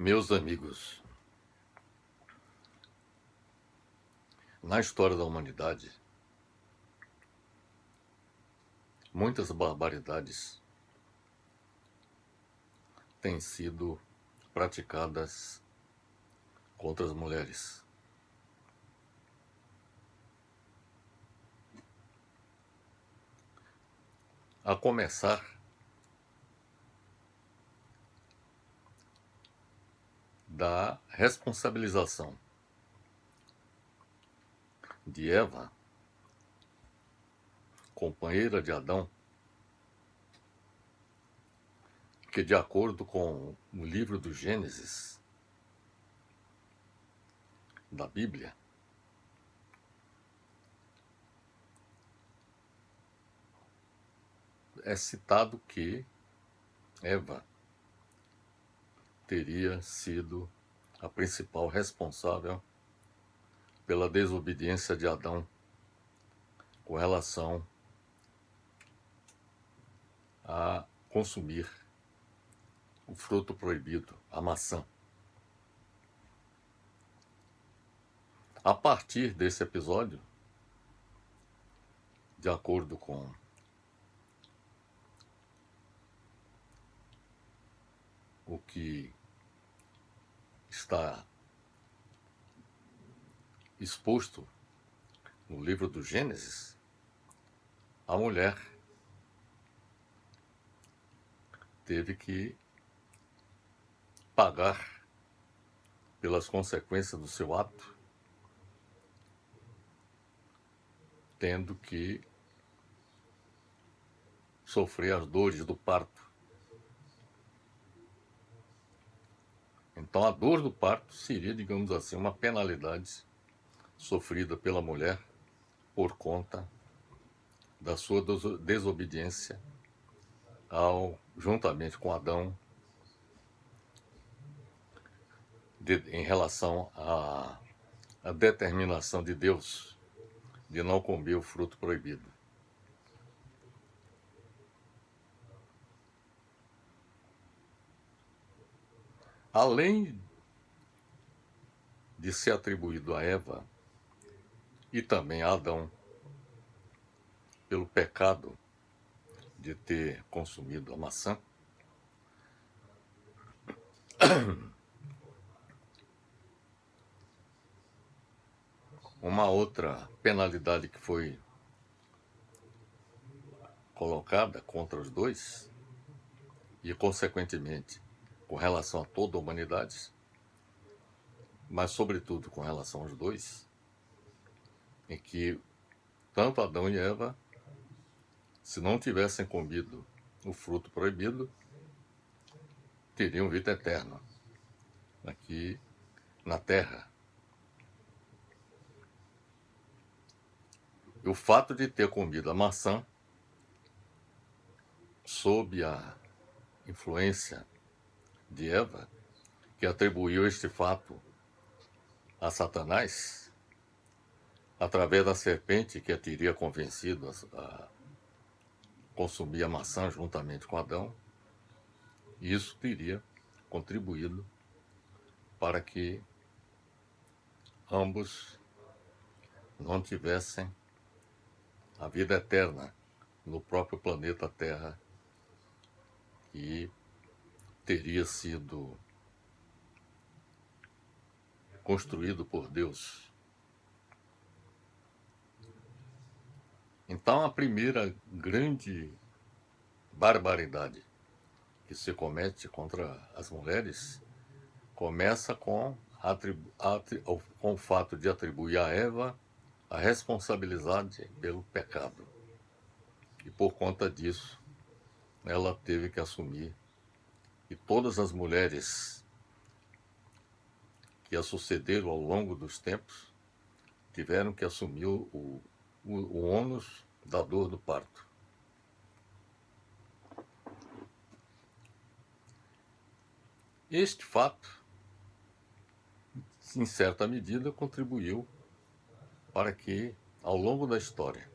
Meus amigos, na história da humanidade, muitas barbaridades têm sido praticadas contra as mulheres. A começar da responsabilização de Eva, companheira de Adão, que, de acordo com o livro do Gênesis da Bíblia, é citado que Eva teria sido a principal responsável pela desobediência de Adão com relação a consumir o fruto proibido, a maçã. A partir desse episódio, de acordo com o que está exposto no livro do Gênesis, a mulher teve que pagar pelas consequências do seu ato, tendo que sofrer as dores do parto. Então, a dor do parto seria, digamos assim, uma penalidade sofrida pela mulher por conta da sua desobediência juntamente com Adão, em relação à determinação de Deus de não comer o fruto proibido. Além de ser atribuído a Eva e também a Adão pelo pecado de ter consumido a maçã, uma outra penalidade que foi colocada contra os dois, e consequentemente com relação a toda a humanidade, mas sobretudo com relação aos dois, em que tanto Adão e Eva, se não tivessem comido o fruto proibido, teriam vida eterna aqui na Terra. E o fato de ter comido a maçã, sob a influência de Eva, que atribuiu este fato a Satanás, através da serpente que a teria convencido a consumir a maçã juntamente com Adão, e isso teria contribuído para que ambos não tivessem a vida eterna no próprio planeta Terra, que teria sido construído por Deus. Então, a primeira grande barbaridade que se comete contra as mulheres começa com o fato de atribuir a Eva a responsabilidade pelo pecado. E por conta disso, ela teve que assumir, e todas as mulheres que a sucederam ao longo dos tempos tiveram que assumir o ônus da dor do parto. Este fato, em certa medida, contribuiu para que, ao longo da história,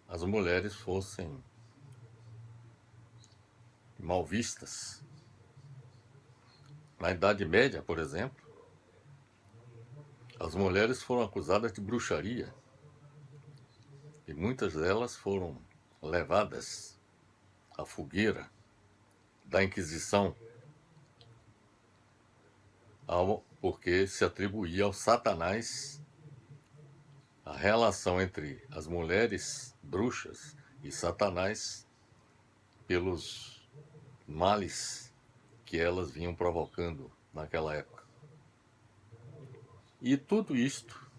as mulheres fossem mal vistas Na Idade Média, por exemplo, as mulheres foram acusadas de bruxaria e muitas delas foram levadas à fogueira da Inquisição, porque se atribuía ao Satanás a relação entre as mulheres bruxas e Satanás pelos males que elas vinham provocando naquela época. E tudo isto,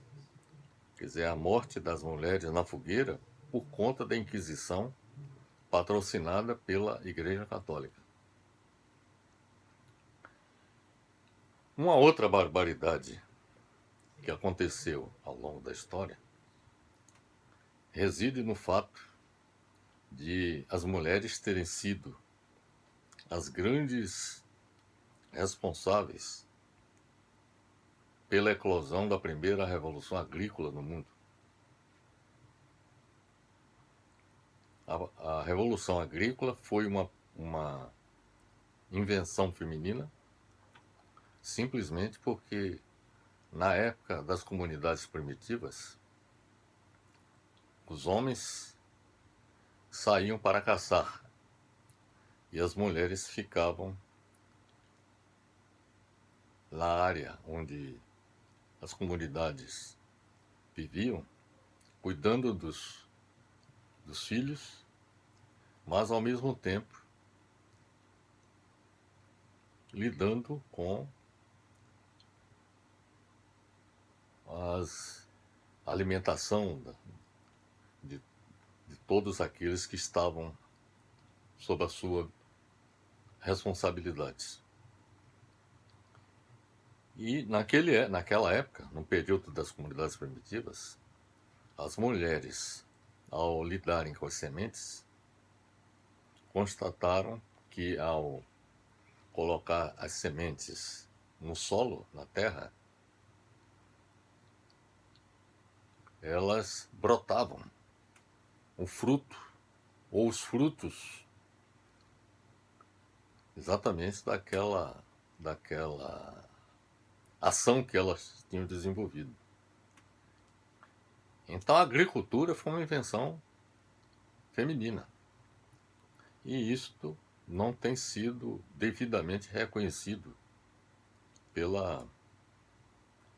quer dizer, a morte das mulheres na fogueira, por conta da Inquisição patrocinada pela Igreja Católica. Uma outra barbaridade que aconteceu ao longo da história reside no fato de as mulheres terem sido as grandes responsáveis pela eclosão da primeira revolução agrícola no mundo. A revolução agrícola foi uma invenção feminina, simplesmente porque na época das comunidades primitivas, os homens saíam para caçar e as mulheres ficavam na área onde as comunidades viviam, cuidando dos filhos, mas ao mesmo tempo lidando com a alimentação de todos aqueles que estavam sob a sua responsabilidade. E naquela época, no período das comunidades primitivas, as mulheres, ao lidarem com as sementes, constataram que ao colocar as sementes no solo, na terra, elas brotavam o fruto ou os frutos exatamente daquela ação que elas tinham desenvolvido. Então a agricultura foi uma invenção feminina. E isto não tem sido devidamente reconhecido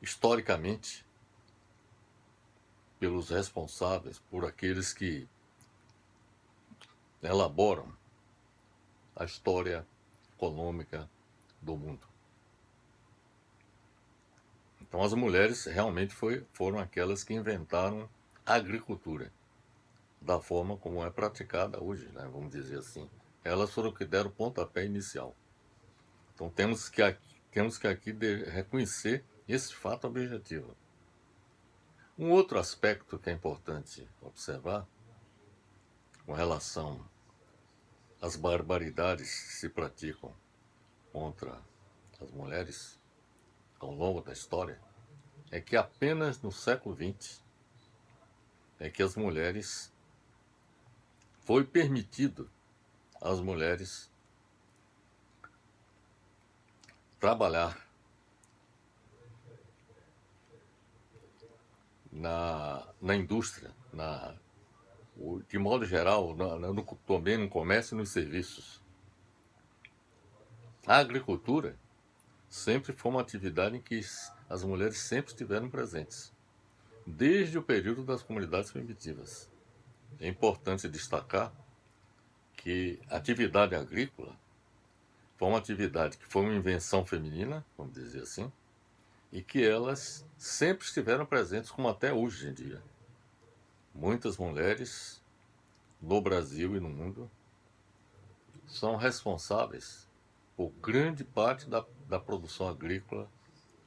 historicamente pelos responsáveis, por aqueles que elaboram a história econômica do mundo. Então as mulheres realmente foram aquelas que inventaram a agricultura da forma como é praticada hoje, né? Vamos dizer assim. Elas foram que deram o pontapé inicial. Então temos que aqui reconhecer esse fato objetivo. Um outro aspecto que é importante observar com relação às barbaridades que se praticam contra as mulheres ao longo da história é que apenas no século XX é que as mulheres foi permitido às mulheres trabalhar na indústria, de modo geral, também no comércio e nos serviços. A agricultura sempre foi uma atividade em que as mulheres sempre estiveram presentes, desde o período das comunidades primitivas. É importante destacar que a atividade agrícola foi uma atividade que foi uma invenção feminina, vamos dizer assim, e que elas sempre estiveram presentes, como até hoje em dia. Muitas mulheres no Brasil e no mundo são responsáveis por grande parte da produção agrícola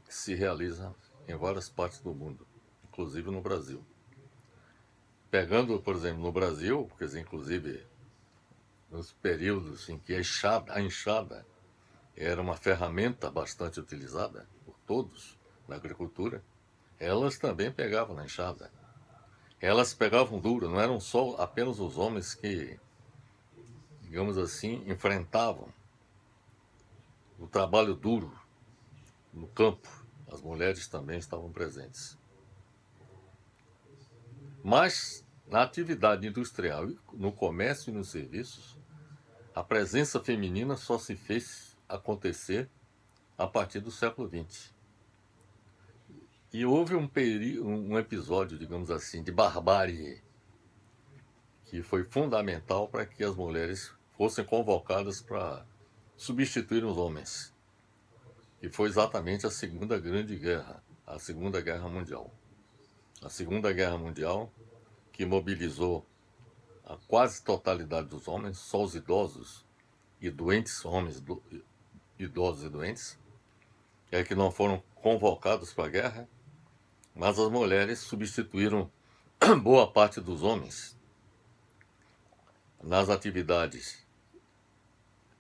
que se realiza em várias partes do mundo, inclusive no Brasil. Pegando, por exemplo, no Brasil, quer dizer, inclusive nos períodos em que a enxada era uma ferramenta bastante utilizada por todos na agricultura, elas também pegavam na enxada. Elas pegavam duro, não eram só apenas os homens que, digamos assim, enfrentavam o trabalho duro no campo, as mulheres também estavam presentes. Mas na atividade industrial, no comércio e nos serviços, a presença feminina só se fez acontecer a partir do século XX. E houve um episódio, digamos assim, de barbárie que foi fundamental para que as mulheres fossem convocadas para substituir os homens. E foi exatamente a Segunda Grande Guerra, a Segunda Guerra Mundial. A Segunda Guerra Mundial, que mobilizou a quase totalidade dos homens, só os idosos e doentes, idosos e doentes, que não foram convocados para a guerra, mas as mulheres substituíram boa parte dos homens nas atividades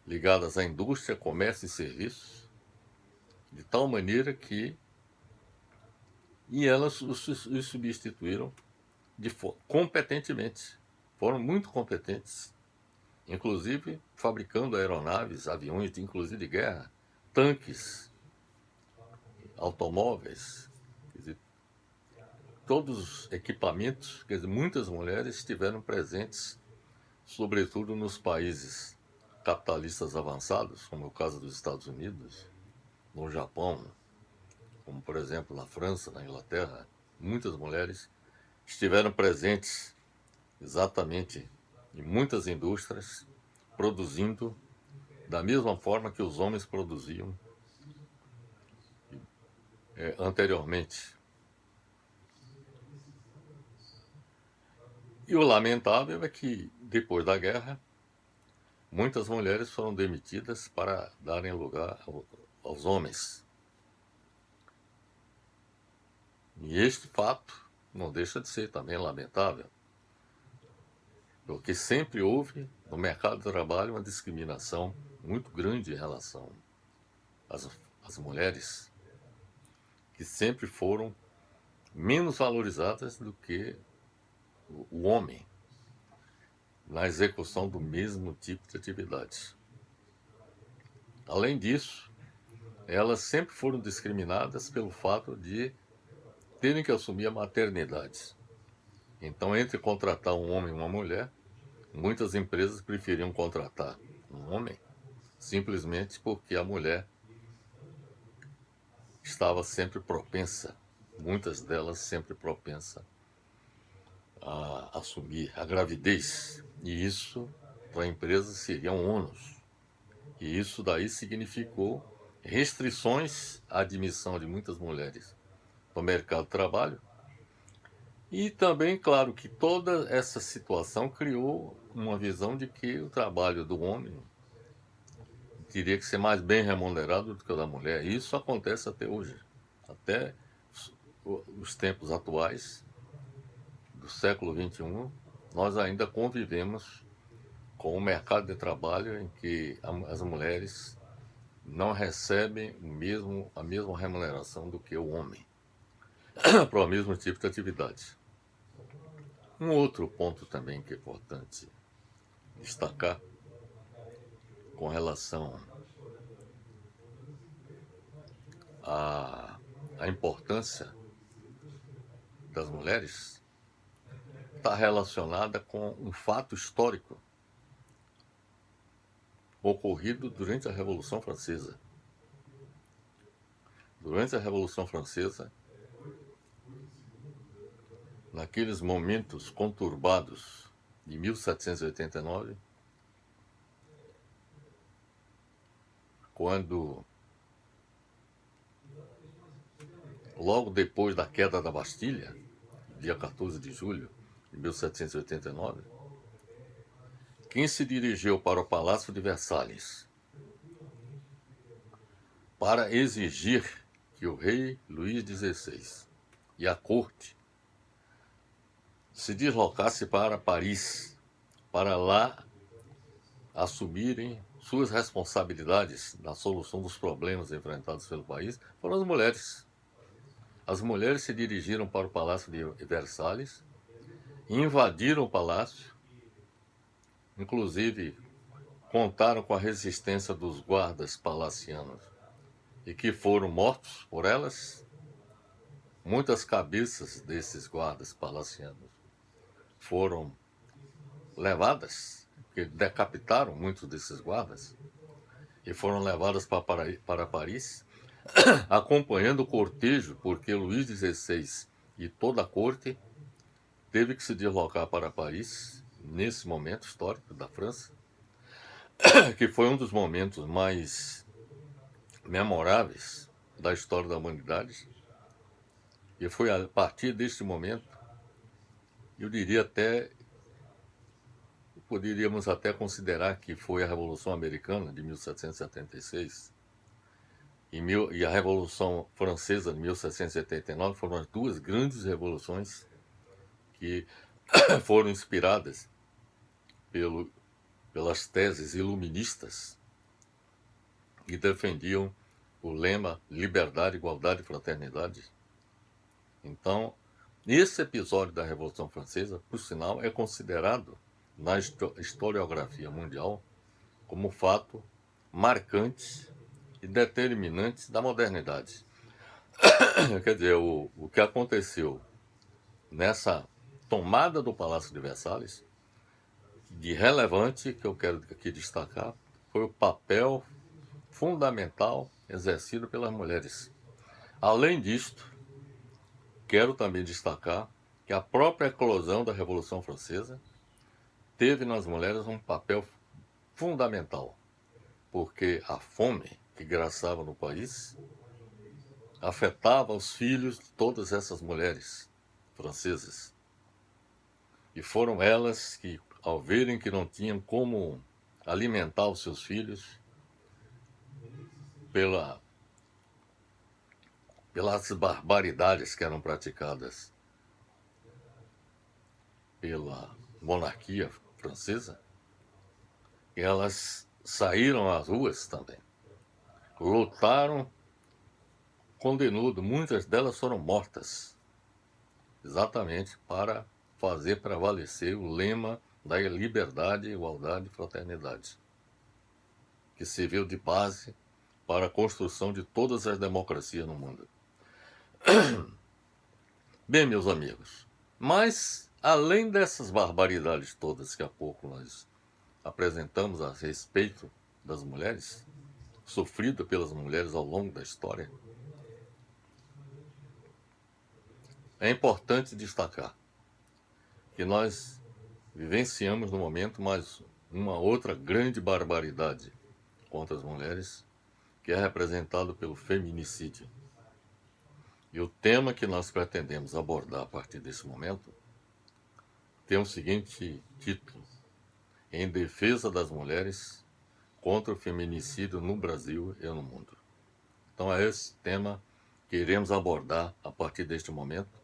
ligadas à indústria, comércio e serviços, de tal maneira que elas os substituíram competentemente. Foram muito competentes, inclusive fabricando aeronaves, aviões, inclusive de guerra, tanques, automóveis, quer dizer, todos os equipamentos, quer dizer, muitas mulheres estiveram presentes, sobretudo nos países capitalistas avançados, como é o caso dos Estados Unidos, no Japão, como por exemplo na França, na Inglaterra. Muitas mulheres estiveram presentes exatamente em muitas indústrias, produzindo da mesma forma que os homens produziam anteriormente. E o lamentável é que, depois da guerra, muitas mulheres foram demitidas para darem lugar aos homens. E este fato não deixa de ser também lamentável, porque sempre houve no mercado de trabalho uma discriminação muito grande em relação às mulheres, que sempre foram menos valorizadas do que o homem na execução do mesmo tipo de atividade. Além disso, elas sempre foram discriminadas pelo fato de terem que assumir a maternidade. Então, entre contratar um homem e uma mulher, muitas empresas preferiam contratar um homem simplesmente porque a mulher estava sempre propensa, muitas delas sempre propensa a assumir a gravidez. E isso, para a empresa, seria um ônus. E isso daí significou restrições à admissão de muitas mulheres no mercado de trabalho. E também, claro, que toda essa situação criou uma visão de que o trabalho do homem teria que ser mais bem remunerado do que o da mulher. E isso acontece até hoje. Até os tempos atuais, do século XXI, nós ainda convivemos com um mercado de trabalho em que as mulheres não recebem a mesma remuneração do que o homem para o mesmo tipo de atividade. Um outro ponto também que é importante destacar com relação à importância das mulheres está relacionada com um fato histórico ocorrido durante a Revolução Francesa. Durante a Revolução Francesa, naqueles momentos conturbados de 1789, quando, logo depois da queda da Bastilha, dia 14 de julho de 1789, quem se dirigiu para o Palácio de Versalhes para exigir que o rei Luís XVI e a corte se deslocasse para Paris, para lá assumirem suas responsabilidades na solução dos problemas enfrentados pelo país, foram as mulheres. As mulheres se dirigiram para o Palácio de Versalhes, invadiram o palácio, inclusive contaram com a resistência dos guardas palacianos e que foram mortos por elas. Muitas cabeças desses guardas palacianos foram levadas, que decapitaram muitos desses guardas, e foram levadas para Paris, acompanhando o cortejo, porque Luís XVI e toda a corte teve que se deslocar para Paris, nesse momento histórico da França, que foi um dos momentos mais memoráveis da história da humanidade. E foi a partir deste momento, eu diria até, poderíamos até considerar que foi a Revolução Americana de 1776 e a Revolução Francesa de 1789 foram as duas grandes revoluções que foram inspiradas pelas teses iluministas que defendiam o lema liberdade, igualdade e fraternidade. Então, esse episódio da Revolução Francesa, por sinal, é considerado na historiografia mundial como fato marcante e determinante da modernidade. Quer dizer, o que aconteceu nessa tomada do Palácio de Versalhes, de relevante, que eu quero aqui destacar, foi o papel fundamental exercido pelas mulheres. Além disto, quero também destacar que a própria eclosão da Revolução Francesa teve nas mulheres um papel fundamental, porque a fome que graçava no país afetava os filhos de todas essas mulheres francesas. E foram elas que, ao verem que não tinham como alimentar os seus filhos, pelas barbaridades que eram praticadas pela monarquia francesa, elas saíram às ruas também, lutaram com denudo, muitas delas foram mortas, exatamente para fazer prevalecer o lema da liberdade, igualdade e fraternidade, que serviu de base para a construção de todas as democracias no mundo. Bem, meus amigos, mas além dessas barbaridades todas que há pouco nós apresentamos a respeito das mulheres, sofrida pelas mulheres ao longo da história, é importante destacar que nós vivenciamos no momento mais uma outra grande barbaridade contra as mulheres, que é representado pelo feminicídio. E o tema que nós pretendemos abordar a partir desse momento tem o seguinte título: Em defesa das mulheres contra o feminicídio no Brasil e no mundo. Então é esse tema que iremos abordar a partir deste momento,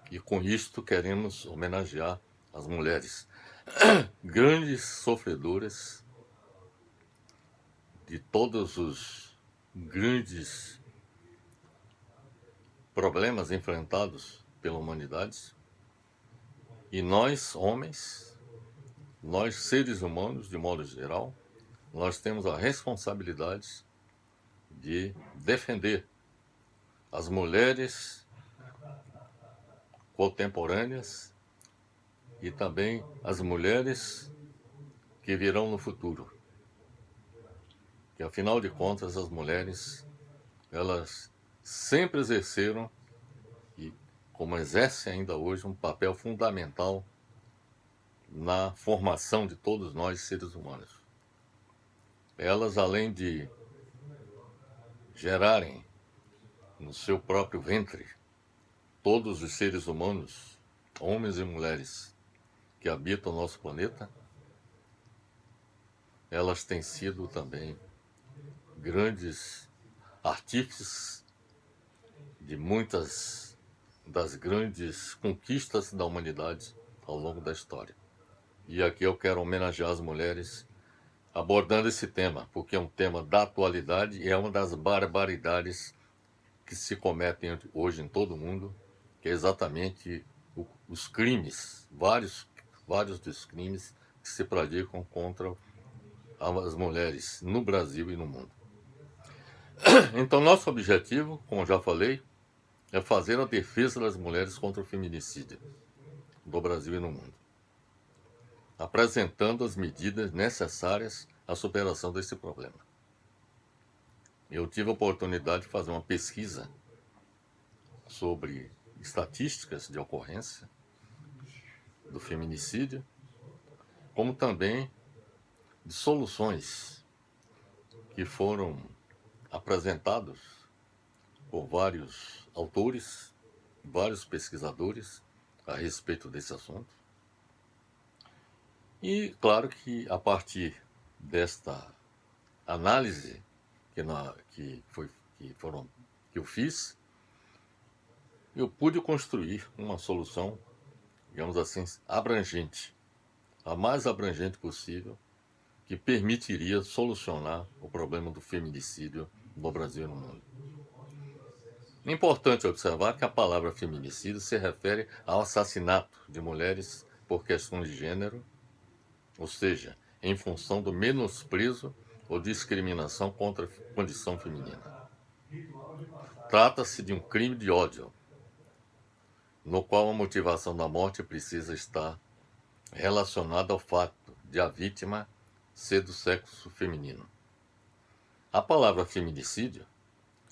e com isto queremos homenagear as mulheres, grandes sofredoras de todos os grandes problemas enfrentados pela humanidade. E nós, homens, nós seres humanos, de modo geral, nós temos a responsabilidade de defender as mulheres contemporâneas e também as mulheres que virão no futuro. Que, afinal de contas, as mulheres, elas sempre exerceram, e como exercem ainda hoje, um papel fundamental na formação de todos nós, seres humanos. Elas, além de gerarem no seu próprio ventre todos os seres humanos, homens e mulheres, que habitam o nosso planeta, elas têm sido também grandes artífices de muitas das grandes conquistas da humanidade ao longo da história. E aqui eu quero homenagear as mulheres abordando esse tema, porque é um tema da atualidade e é uma das barbaridades que se cometem hoje em todo o mundo, que é exatamente os crimes, vários dos crimes que se praticam contra as mulheres no Brasil e no mundo. Então, nosso objetivo, como já falei, é fazer a defesa das mulheres contra o feminicídio no Brasil e no mundo, apresentando as medidas necessárias à superação desse problema. Eu tive a oportunidade de fazer uma pesquisa sobre estatísticas de ocorrência do feminicídio, como também de soluções que foram apresentadas por vários autores, vários pesquisadores a respeito desse assunto. E claro que a partir desta análise que eu fiz, eu pude construir uma solução, digamos assim, abrangente, a mais abrangente possível, que permitiria solucionar o problema do feminicídio no Brasil e no mundo. É importante observar que a palavra feminicídio se refere ao assassinato de mulheres por questões de gênero, ou seja, em função do menosprezo ou discriminação contra a condição feminina. Trata-se de um crime de ódio, no qual a motivação da morte precisa estar relacionada ao fato de a vítima ser do sexo feminino. A palavra feminicídio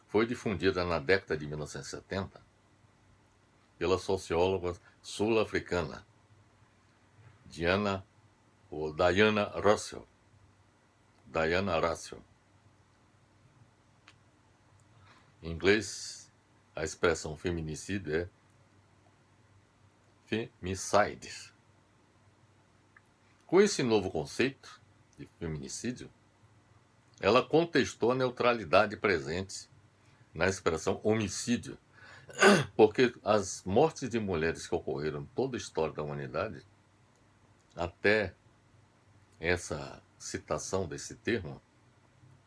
foi difundida na década de 1970 pela socióloga sul-africana Diana Russell. Em inglês, a expressão feminicídio é femicide. Com esse novo conceito de feminicídio, ela contestou a neutralidade presente na expressão homicídio, porque as mortes de mulheres que ocorreram em toda a história da humanidade, até essa citação desse termo,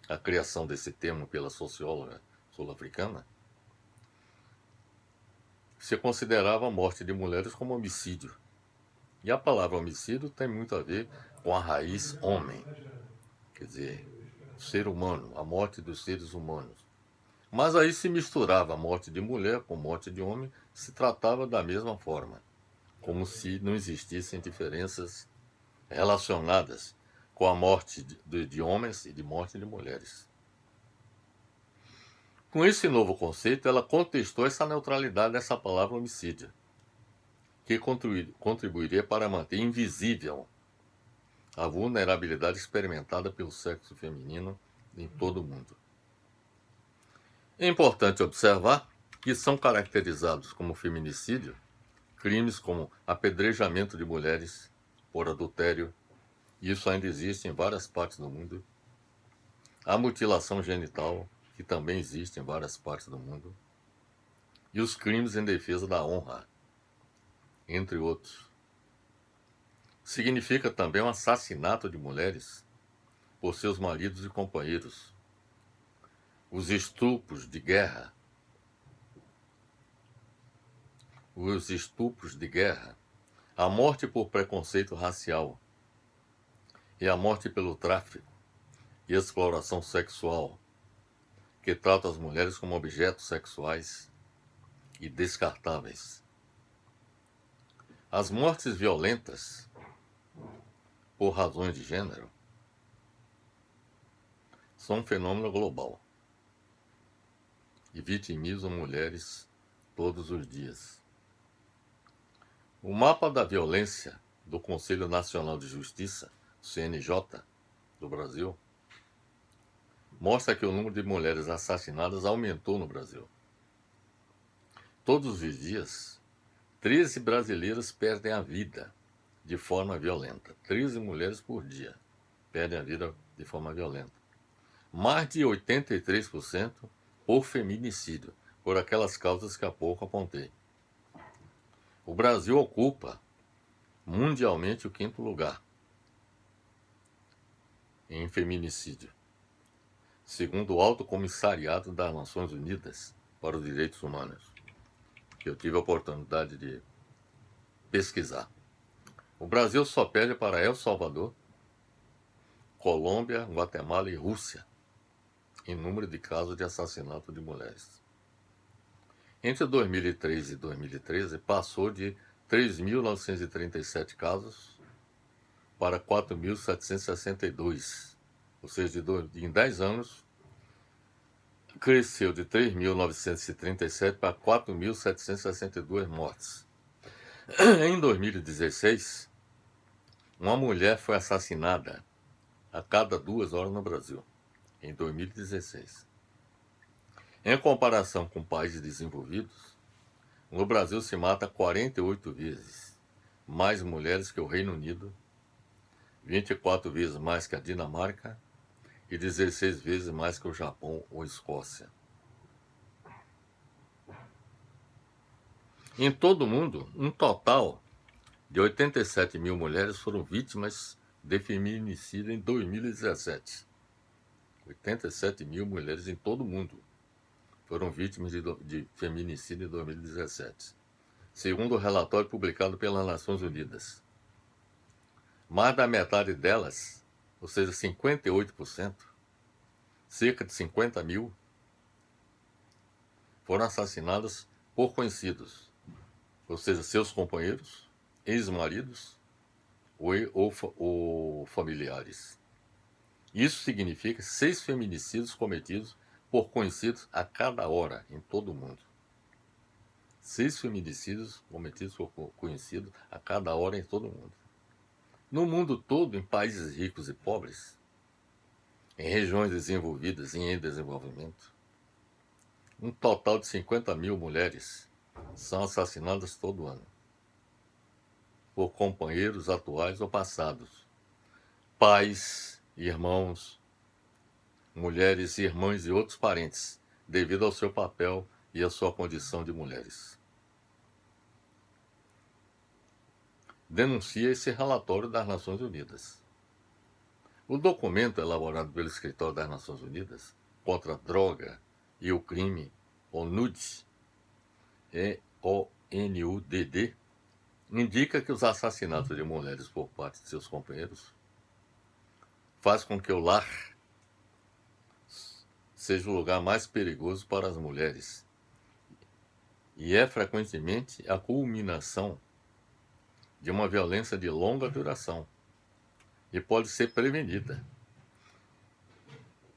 a criação desse termo pela socióloga sul-africana, se considerava a morte de mulheres como homicídio. E a palavra homicídio tem muito a ver com a raiz homem, quer dizer, ser humano, a morte dos seres humanos. Mas aí se misturava a morte de mulher com morte de homem, se tratava da mesma forma, como se não existissem diferenças relacionadas com a morte de homens e de morte de mulheres. Com esse novo conceito, ela contestou essa neutralidade dessa palavra homicídio, que contribuiria para manter invisível a vulnerabilidade experimentada pelo sexo feminino em todo o mundo. É importante observar que são caracterizados como feminicídio crimes como apedrejamento de mulheres por adultério, e isso ainda existe em várias partes do mundo, a mutilação genital, que também existe em várias partes do mundo, e os crimes em defesa da honra, entre outros. Significa também o assassinato de mulheres por seus maridos e companheiros, os estupros de guerra, a morte por preconceito racial e a morte pelo tráfico e exploração sexual, que trata as mulheres como objetos sexuais e descartáveis. As mortes violentas por razões de gênero são um fenômeno global e vitimizam mulheres todos os dias. O mapa da violência do Conselho Nacional de Justiça, CNJ, do Brasil, mostra que o número de mulheres assassinadas aumentou no Brasil. Todos os dias, 13 brasileiras perdem a vida de forma violenta. 13 mulheres por dia perdem a vida de forma violenta. Mais de 83% por feminicídio, por aquelas causas que há pouco apontei. O Brasil ocupa mundialmente o 5º lugar em feminicídio, segundo o Alto Comissariado das Nações Unidas para os Direitos Humanos, que eu tive a oportunidade de pesquisar. O Brasil só perde para El Salvador, Colômbia, Guatemala e Rússia em número de casos de assassinato de mulheres. Entre 2003 e 2013, passou de 3.937 casos para 4.762, ou seja, em 10 anos, cresceu de 3.937 para 4.762 mortes. Em 2016, uma mulher foi assassinada a cada 2 horas no Brasil, em 2016. Em comparação com países desenvolvidos, no Brasil se mata 48 vezes mais mulheres que o Reino Unido, 24 vezes mais que a Dinamarca e 16 vezes mais que o Japão ou Escócia. Em todo o mundo, um total de 87 mil mulheres foram vítimas de feminicídio em 2017. 87 mil mulheres em todo o mundo foram vítimas de feminicídio em 2017, segundo o relatório publicado pelas Nações Unidas. Mais da metade delas, ou seja, 58%, cerca de 50 mil, foram assassinadas por conhecidos, ou seja, seus companheiros, ex-maridos ou familiares. Isso significa 6 feminicídios cometidos por conhecidos a cada hora em todo o mundo. 6 feminicídios cometidos por conhecidos a cada hora em todo o mundo. No mundo todo, em países ricos e pobres, em regiões desenvolvidas e em desenvolvimento, um total de 50 mil mulheres são assassinadas todo ano por companheiros atuais ou passados, pais, irmãos, mulheres, irmãs e outros parentes, devido ao seu papel e à sua condição de mulheres. Denuncia esse relatório das Nações Unidas. O documento elaborado pelo Escritório das Nações Unidas contra a Droga e o Crime, ONUD, ONUDD, indica que os assassinatos de mulheres por parte de seus companheiros faz com que o lar seja o lugar mais perigoso para as mulheres e é frequentemente a culminação de uma violência de longa duração e pode ser prevenida.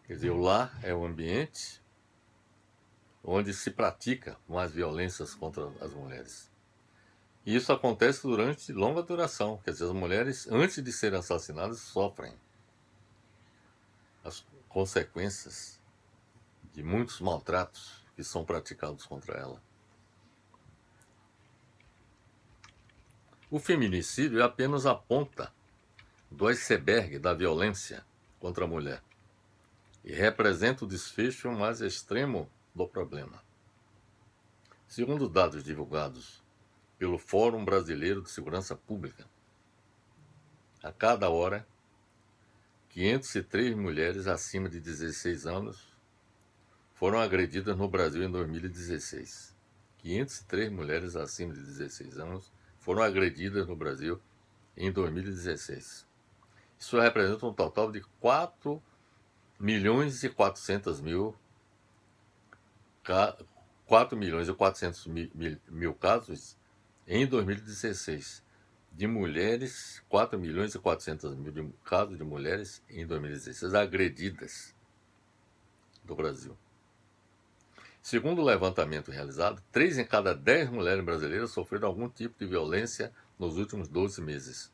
Quer dizer, o lar é o ambiente onde se pratica mais violências contra as mulheres. E isso acontece durante longa duração, quer dizer, as mulheres, antes de serem assassinadas, sofrem as consequências de muitos maltratos que são praticados contra ela. O feminicídio é apenas a ponta do iceberg da violência contra a mulher e representa o desfecho mais extremo do problema. Segundo dados divulgados pelo Fórum Brasileiro de Segurança Pública, a cada hora, 503 mulheres acima de 16 anos foram agredidas no Brasil em 2016. 503 mulheres acima de 16 anos foram agredidas no Brasil em 2016. Isso representa um total de 4.400.000 casos em 2016 de mulheres, 4.400.000 casos de mulheres em 2016 agredidas do Brasil. Segundo o levantamento realizado, 3 em cada 10 mulheres brasileiras sofreram algum tipo de violência nos últimos 12 meses.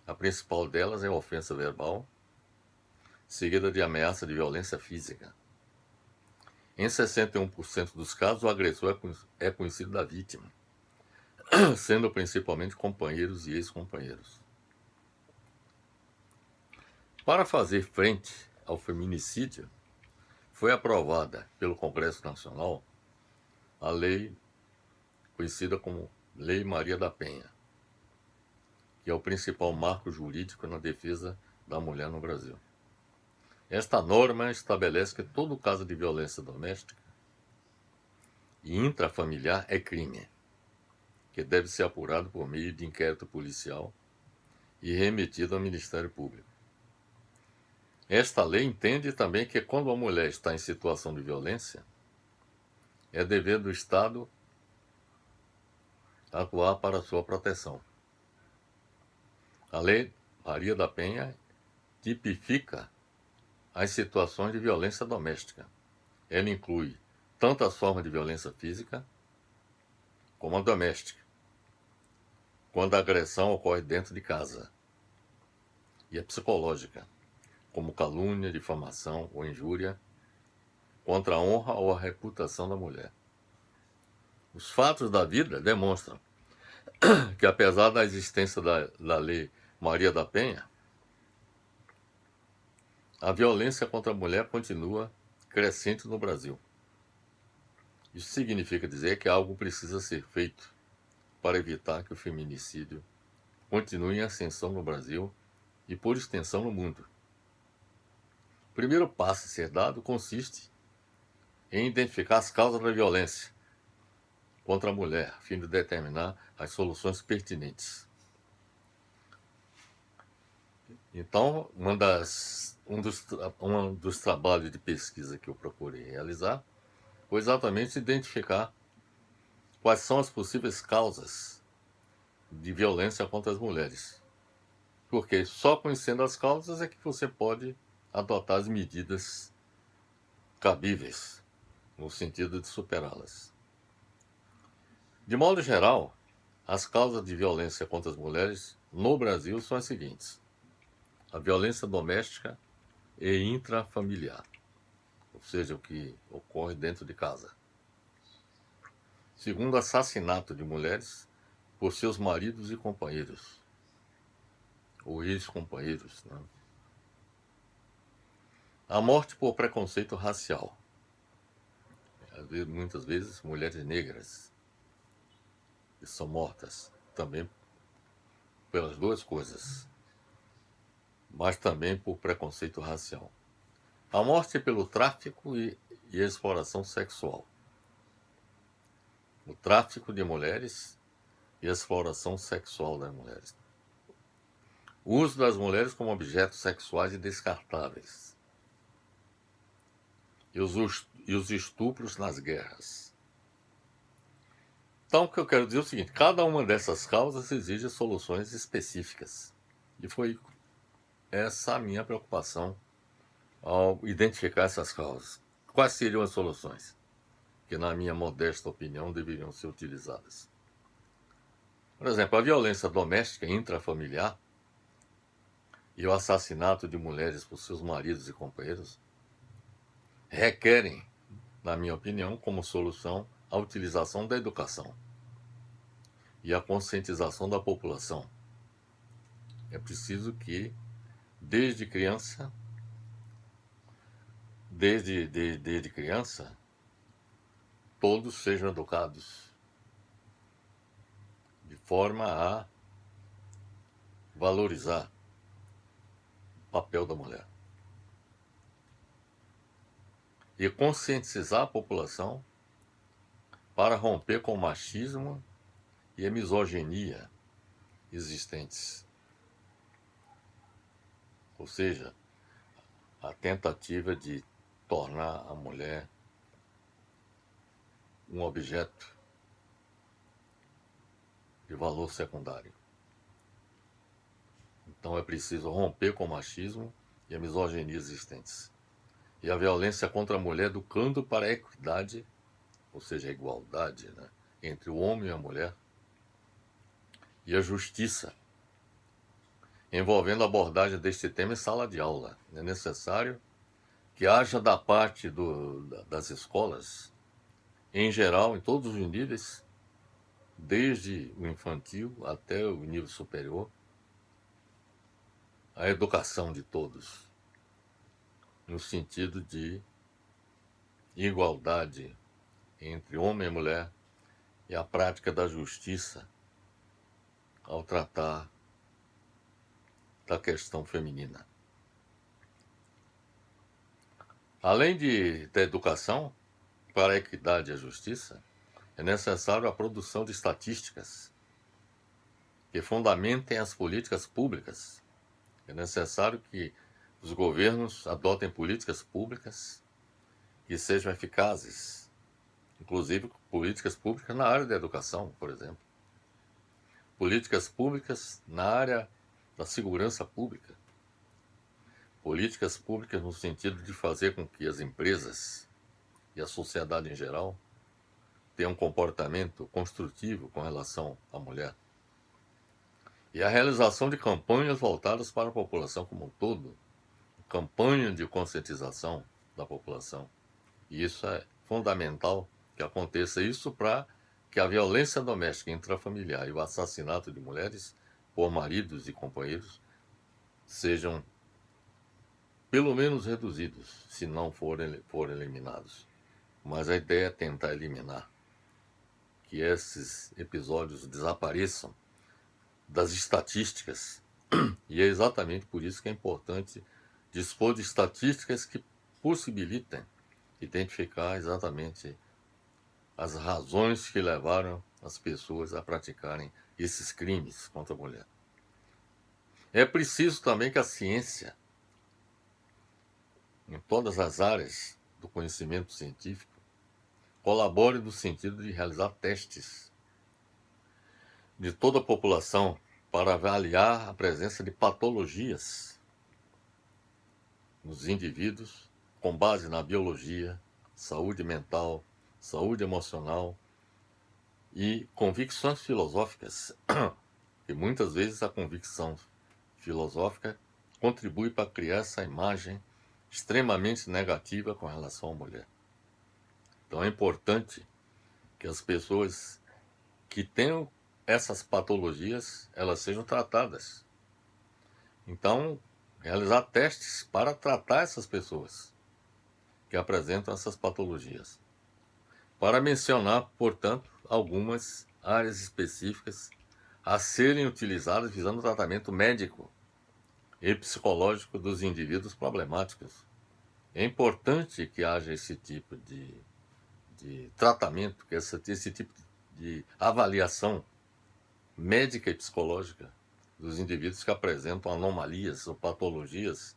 A principal delas é a ofensa verbal, seguida de ameaça de violência física. Em 61% dos casos, o agressor é conhecido da vítima, sendo principalmente companheiros e ex-companheiros. Para fazer frente ao feminicídio, foi aprovada pelo Congresso Nacional a lei conhecida como Lei Maria da Penha, que é o principal marco jurídico na defesa da mulher no Brasil. Esta norma estabelece que todo caso de violência doméstica e intrafamiliar é crime, que deve ser apurado por meio de inquérito policial e remetido ao Ministério Público. Esta lei entende também que quando a mulher está em situação de violência, é dever do Estado atuar para sua proteção. A Lei Maria da Penha tipifica as situações de violência doméstica. Ela inclui tanto as formas de violência física como a doméstica, quando a agressão ocorre dentro de casa, e a psicológica, como calúnia, difamação ou injúria contra a honra ou a reputação da mulher. Os fatos da vida demonstram que, apesar da existência da Lei Maria da Penha, a violência contra a mulher continua crescente no Brasil. Isso significa dizer que algo precisa ser feito para evitar que o feminicídio continue em ascensão no Brasil e, por extensão, no mundo. O primeiro passo a ser dado consiste em identificar as causas da violência contra a mulher, a fim de determinar as soluções pertinentes. Então, um dos trabalhos de pesquisa que eu procurei realizar foi exatamente identificar quais são as possíveis causas de violência contra as mulheres. Porque só conhecendo as causas é que você pode adotar as medidas cabíveis, no sentido de superá-las. De modo geral, as causas de violência contra as mulheres no Brasil são as seguintes: a violência doméstica e intrafamiliar, ou seja, o que ocorre dentro de casa. Segundo, assassinato de mulheres por seus maridos e companheiros, ou ex-companheiros, né? A morte por preconceito racial. Muitas vezes, mulheres negras que são mortas também pelas duas coisas, mas também por preconceito racial. A morte pelo tráfico e exploração sexual. O tráfico de mulheres e a exploração sexual das mulheres. O uso das mulheres como objetos sexuais e descartáveis. E os estupros nas guerras. Então, o que eu quero dizer é o seguinte: cada uma dessas causas exige soluções específicas. E foi essa a minha preocupação ao identificar essas causas. Quais seriam as soluções que, na minha modesta opinião, deveriam ser utilizadas? Por exemplo, a violência doméstica intrafamiliar e o assassinato de mulheres por seus maridos e companheiros requerem, na minha opinião, como solução, a utilização da educação e a conscientização da população. É preciso que, desde criança, todos sejam educados de forma a valorizar o papel da mulher e conscientizar a população para romper com o machismo e a misoginia existentes. Ou seja, a tentativa de tornar a mulher um objeto de valor secundário. Então é preciso romper com o machismo e a misoginia existentes. E a violência contra a mulher educando para a equidade, ou seja, a igualdade, né, entre o homem e a mulher, e a justiça, envolvendo a abordagem deste tema em sala de aula. É necessário que haja da parte das escolas, em geral, em todos os níveis, desde o infantil até o nível superior, a educação de todos, no sentido de igualdade entre homem e mulher e a prática da justiça ao tratar da questão feminina. Além da educação para a equidade e a justiça, é necessário a produção de estatísticas que fundamentem as políticas públicas. É necessário que os governos adotem políticas públicas que sejam eficazes, inclusive políticas públicas na área da educação, por exemplo. Políticas públicas na área da segurança pública. Políticas públicas no sentido de fazer com que as empresas e a sociedade em geral tenham um comportamento construtivo com relação à mulher. E a realização de campanhas voltadas para a população como um todo, campanha de conscientização da população. E isso é fundamental que aconteça isso para que a violência doméstica intrafamiliar e o assassinato de mulheres por maridos e companheiros sejam pelo menos reduzidos, se não forem eliminados. Mas a ideia é tentar eliminar, que esses episódios desapareçam das estatísticas. E é exatamente por isso que é importante dispor de estatísticas que possibilitem identificar exatamente as razões que levaram as pessoas a praticarem esses crimes contra a mulher. É preciso também que a ciência, em todas as áreas do conhecimento científico, colabore no sentido de realizar testes de toda a população para avaliar a presença de patologias nos indivíduos com base na biologia, saúde mental, saúde emocional e convicções filosóficas, que muitas vezes a convicção filosófica contribui para criar essa imagem extremamente negativa com relação à mulher. Então é importante que as pessoas que tenham essas patologias, elas sejam tratadas. Então, realizar testes para tratar essas pessoas que apresentam essas patologias. Para mencionar, portanto, algumas áreas específicas a serem utilizadas visando o tratamento médico e psicológico dos indivíduos problemáticos. É importante que haja esse tipo de tratamento, que esse tipo de avaliação médica e psicológica dos indivíduos que apresentam anomalias ou patologias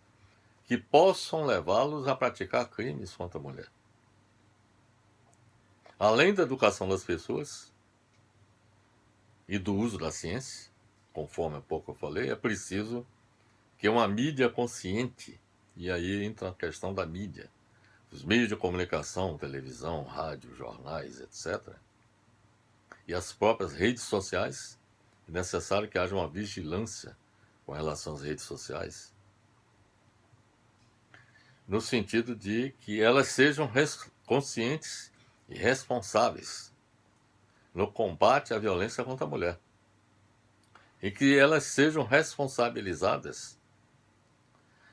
que possam levá-los a praticar crimes contra a mulher. Além da educação das pessoas e do uso da ciência, conforme há pouco eu falei, é preciso que uma mídia consciente, e aí entra a questão da mídia, os meios de comunicação, televisão, rádio, jornais, etc., e as próprias redes sociais, é necessário que haja uma vigilância com relação às redes sociais, no sentido de que elas sejam conscientes e responsáveis no combate à violência contra a mulher. E que elas sejam responsabilizadas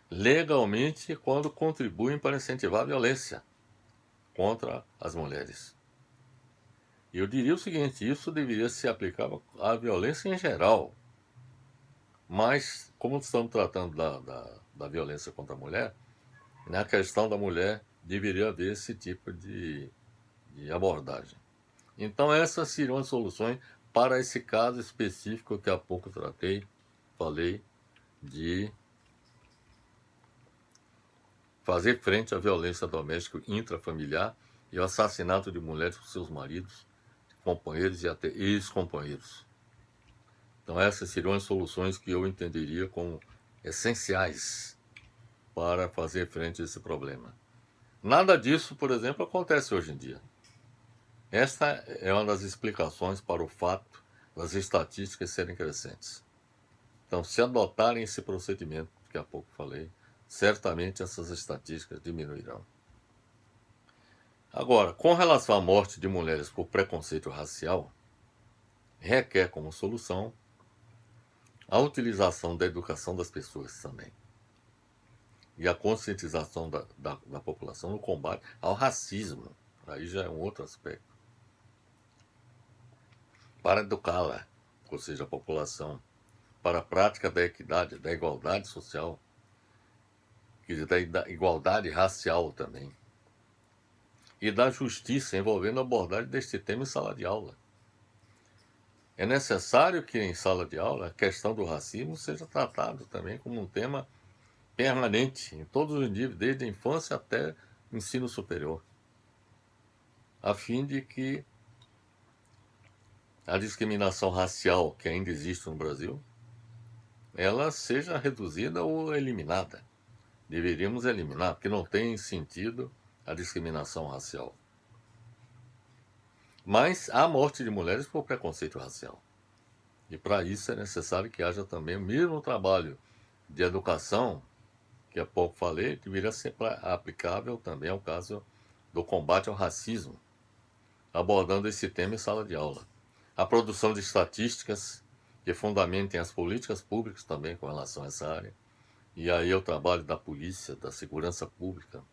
legalmente quando contribuem para incentivar a violência contra as mulheres. E eu diria o seguinte, isso deveria se aplicar à violência em geral. Mas, como estamos tratando da violência contra a mulher, na questão da mulher deveria haver esse tipo de abordagem. Então essas seriam as soluções para esse caso específico que há pouco falei de fazer frente à violência doméstica intrafamiliar e ao assassinato de mulheres por seus maridos, companheiros e até ex-companheiros. Então essas seriam as soluções que eu entenderia como essenciais para fazer frente a esse problema. Nada disso, por exemplo, acontece hoje em dia. Esta é uma das explicações para o fato das estatísticas serem crescentes. Então, se adotarem esse procedimento que há pouco falei, certamente essas estatísticas diminuirão. Agora, com relação à morte de mulheres por preconceito racial, requer como solução a utilização da educação das pessoas também e a conscientização da população no combate ao racismo. Aí já é um outro aspecto. Para educá-la, ou seja, a população, para a prática da equidade, da igualdade social, da igualdade racial também, e da justiça envolvendo a abordagem deste tema em sala de aula. É necessário que em sala de aula a questão do racismo seja tratado também como um tema permanente em todos os níveis, desde a infância até o ensino superior, a fim de que a discriminação racial que ainda existe no Brasil, ela seja reduzida ou eliminada. Deveríamos eliminar, porque não tem sentido a discriminação racial. Mas há morte de mulheres por preconceito racial. E para isso é necessário que haja também o mesmo trabalho de educação, que há pouco falei, deveria ser aplicável também ao caso do combate ao racismo, abordando esse tema em sala de aula. A produção de estatísticas que fundamentem as políticas públicas também com relação a essa área. E aí o trabalho da polícia, da segurança pública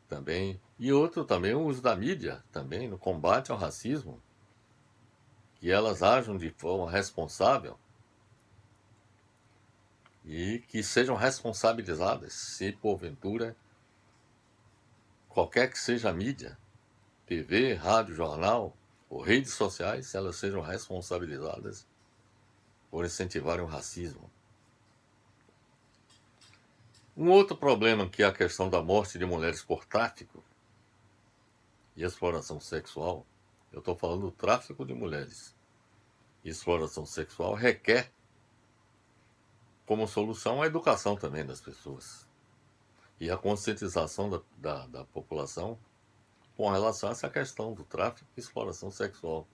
também. E outro também, o uso da mídia também no combate ao racismo, que elas ajam de forma responsável e que sejam responsabilizadas se porventura qualquer que seja a mídia, TV, rádio, jornal ou redes sociais, elas sejam responsabilizadas por incentivarem o racismo. Um outro problema que é a questão da morte de mulheres por tráfico e exploração sexual. Eu estou falando do tráfico de mulheres. Exploração sexual requer como solução a educação também das pessoas e a conscientização da população com relação a essa questão do tráfico e exploração sexual,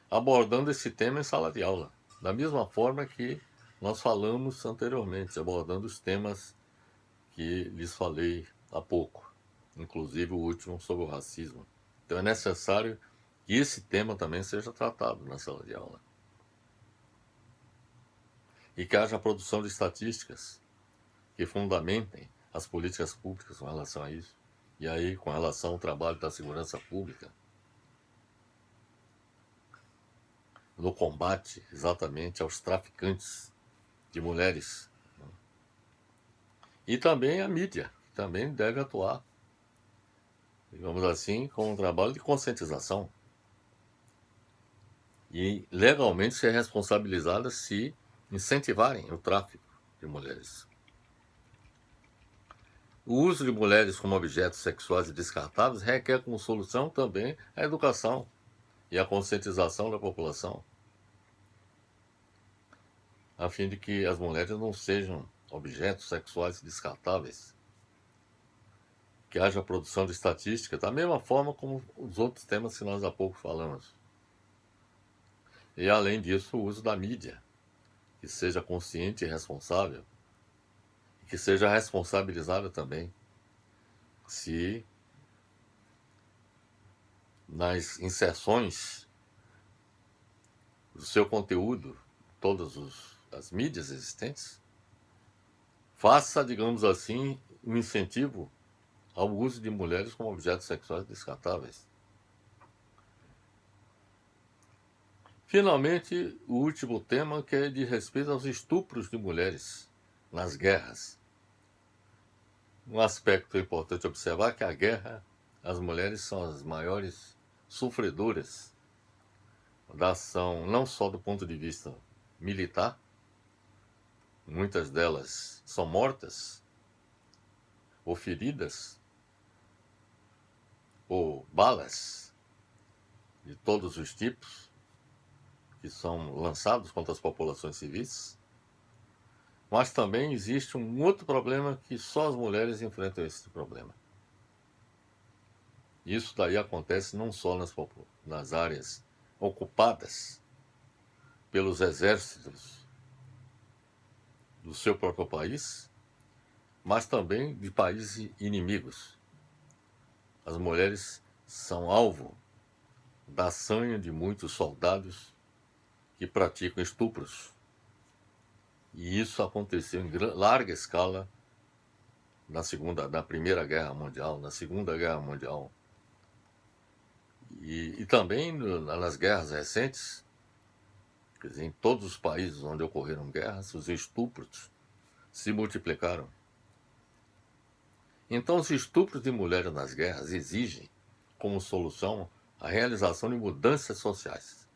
abordando esse tema em sala de aula, da mesma forma que nós falamos anteriormente, abordando os temas que lhes falei há pouco, inclusive o último sobre o racismo. Então é necessário que esse tema também seja tratado na sala de aula. E que haja a produção de estatísticas que fundamentem as políticas públicas com relação a isso. E aí, com relação ao trabalho da segurança pública, no combate exatamente aos traficantes de mulheres. E também a mídia, também deve atuar, digamos assim, com um trabalho de conscientização. E legalmente ser responsabilizada se incentivarem o tráfico de mulheres. O uso de mulheres como objetos sexuais e descartáveis requer como solução também a educação e a conscientização da população, a fim de que as mulheres não sejam objetos sexuais descartáveis. Que haja produção de estatística, da mesma forma como os outros temas que nós há pouco falamos. E, além disso, o uso da mídia, que seja consciente e responsável, e que seja responsabilizada também, se nas inserções do seu conteúdo, todas as mídias existentes, faça, digamos assim, um incentivo ao uso de mulheres como objetos sexuais descartáveis. Finalmente, o último tema, que é de respeito aos estupros de mulheres nas guerras. Um aspecto importante observar é que a guerra, as mulheres são as maiores sofredoras da ação, não só do ponto de vista militar, muitas delas são mortas ou feridas por balas de todos os tipos que são lançados contra as populações civis, mas também existe um outro problema que só as mulheres enfrentam esse problema. Isso daí acontece não só nas áreas ocupadas pelos exércitos do seu próprio país, mas também de países inimigos. As mulheres são alvo da sanha de muitos soldados que praticam estupros. E isso aconteceu em larga escala na Primeira Guerra Mundial, na Segunda Guerra Mundial. E também nas guerras recentes, quer dizer, em todos os países onde ocorreram guerras, os estupros se multiplicaram. Então, os estupros de mulheres nas guerras exigem, como solução, a realização de mudanças sociais,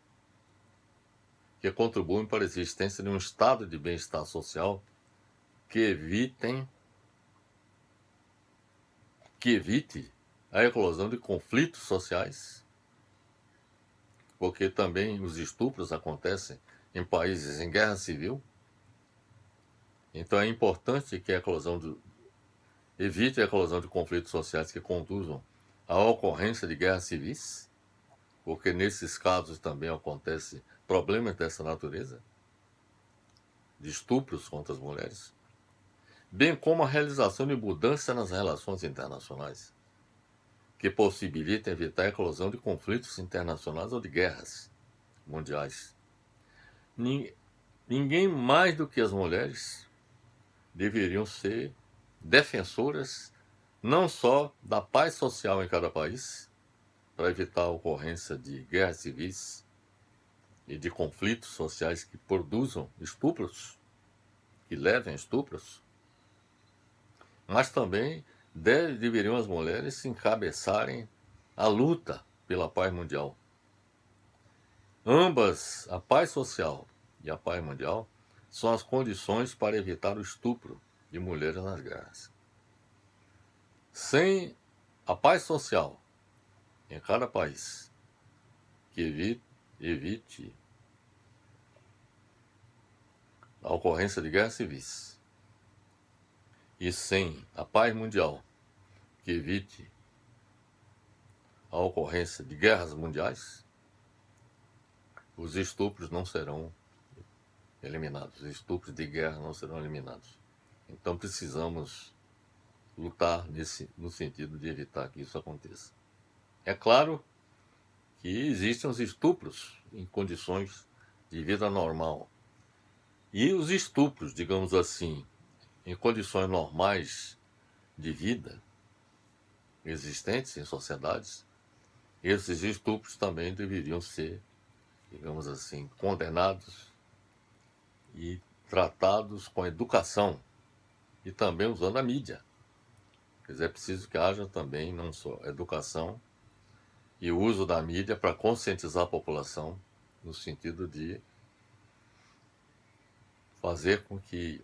que contribuem para a existência de um estado de bem-estar social que evite a eclosão de conflitos sociais, porque também os estupros acontecem em países em guerra civil. Então é importante que evite a eclosão de conflitos sociais que conduzam à ocorrência de guerras civis, porque nesses casos também acontecem problemas dessa natureza, de estupros contra as mulheres, bem como a realização de mudanças nas relações internacionais, que possibilitem evitar a eclosão de conflitos internacionais ou de guerras mundiais. Ninguém mais do que as mulheres deveriam ser defensoras não só da paz social em cada país, para evitar a ocorrência de guerras civis e de conflitos sociais que produzam estupros, que levem a estupros, mas também deveriam as mulheres encabeçarem a luta pela paz mundial. Ambas, a paz social e a paz mundial, são as condições para evitar o estupro de mulheres nas guerras. Sem a paz social em cada país, que evite a ocorrência de guerras civis, e sem a paz mundial, que evite a ocorrência de guerras mundiais, os estupros não serão eliminados, os estupros de guerra não serão eliminados. Então precisamos lutar no sentido de evitar que isso aconteça. É claro que existem os estupros em condições de vida normal. E os estupros, digamos assim, em condições normais de vida existentes em sociedades, esses estupros também deveriam ser, digamos assim, condenados e tratados com educação e também usando a mídia. Quer dizer, é preciso que haja também não só educação e o uso da mídia para conscientizar a população no sentido de fazer com que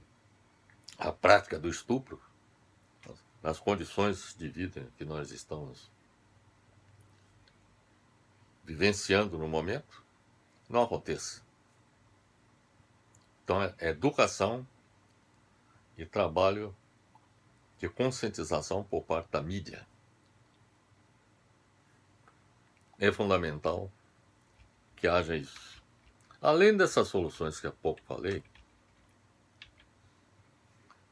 a prática do estupro, nas condições de vida que nós estamos vivenciando no momento, não aconteça. Então é educação e trabalho de conscientização por parte da mídia. É fundamental que haja isso. Além dessas soluções que há pouco falei,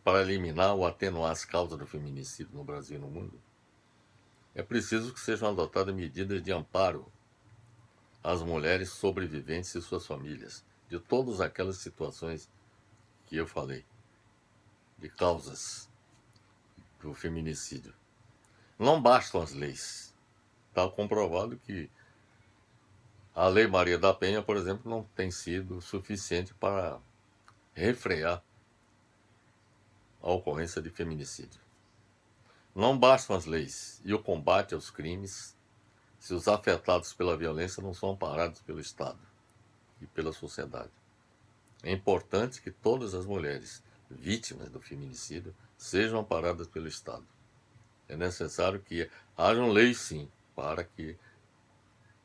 para eliminar ou atenuar as causas do feminicídio no Brasil e no mundo, é preciso que sejam adotadas medidas de amparo às mulheres sobreviventes e suas famílias, de todas aquelas situações que eu falei, de causas do feminicídio. Não bastam as leis. Está comprovado que a Lei Maria da Penha, por exemplo, não tem sido suficiente para refrear a ocorrência de feminicídio. Não bastam as leis e o combate aos crimes se os afetados pela violência não são amparados pelo Estado e pela sociedade. É importante que todas as mulheres vítimas do feminicídio sejam amparadas pelo Estado. É necessário que hajam leis, sim, para que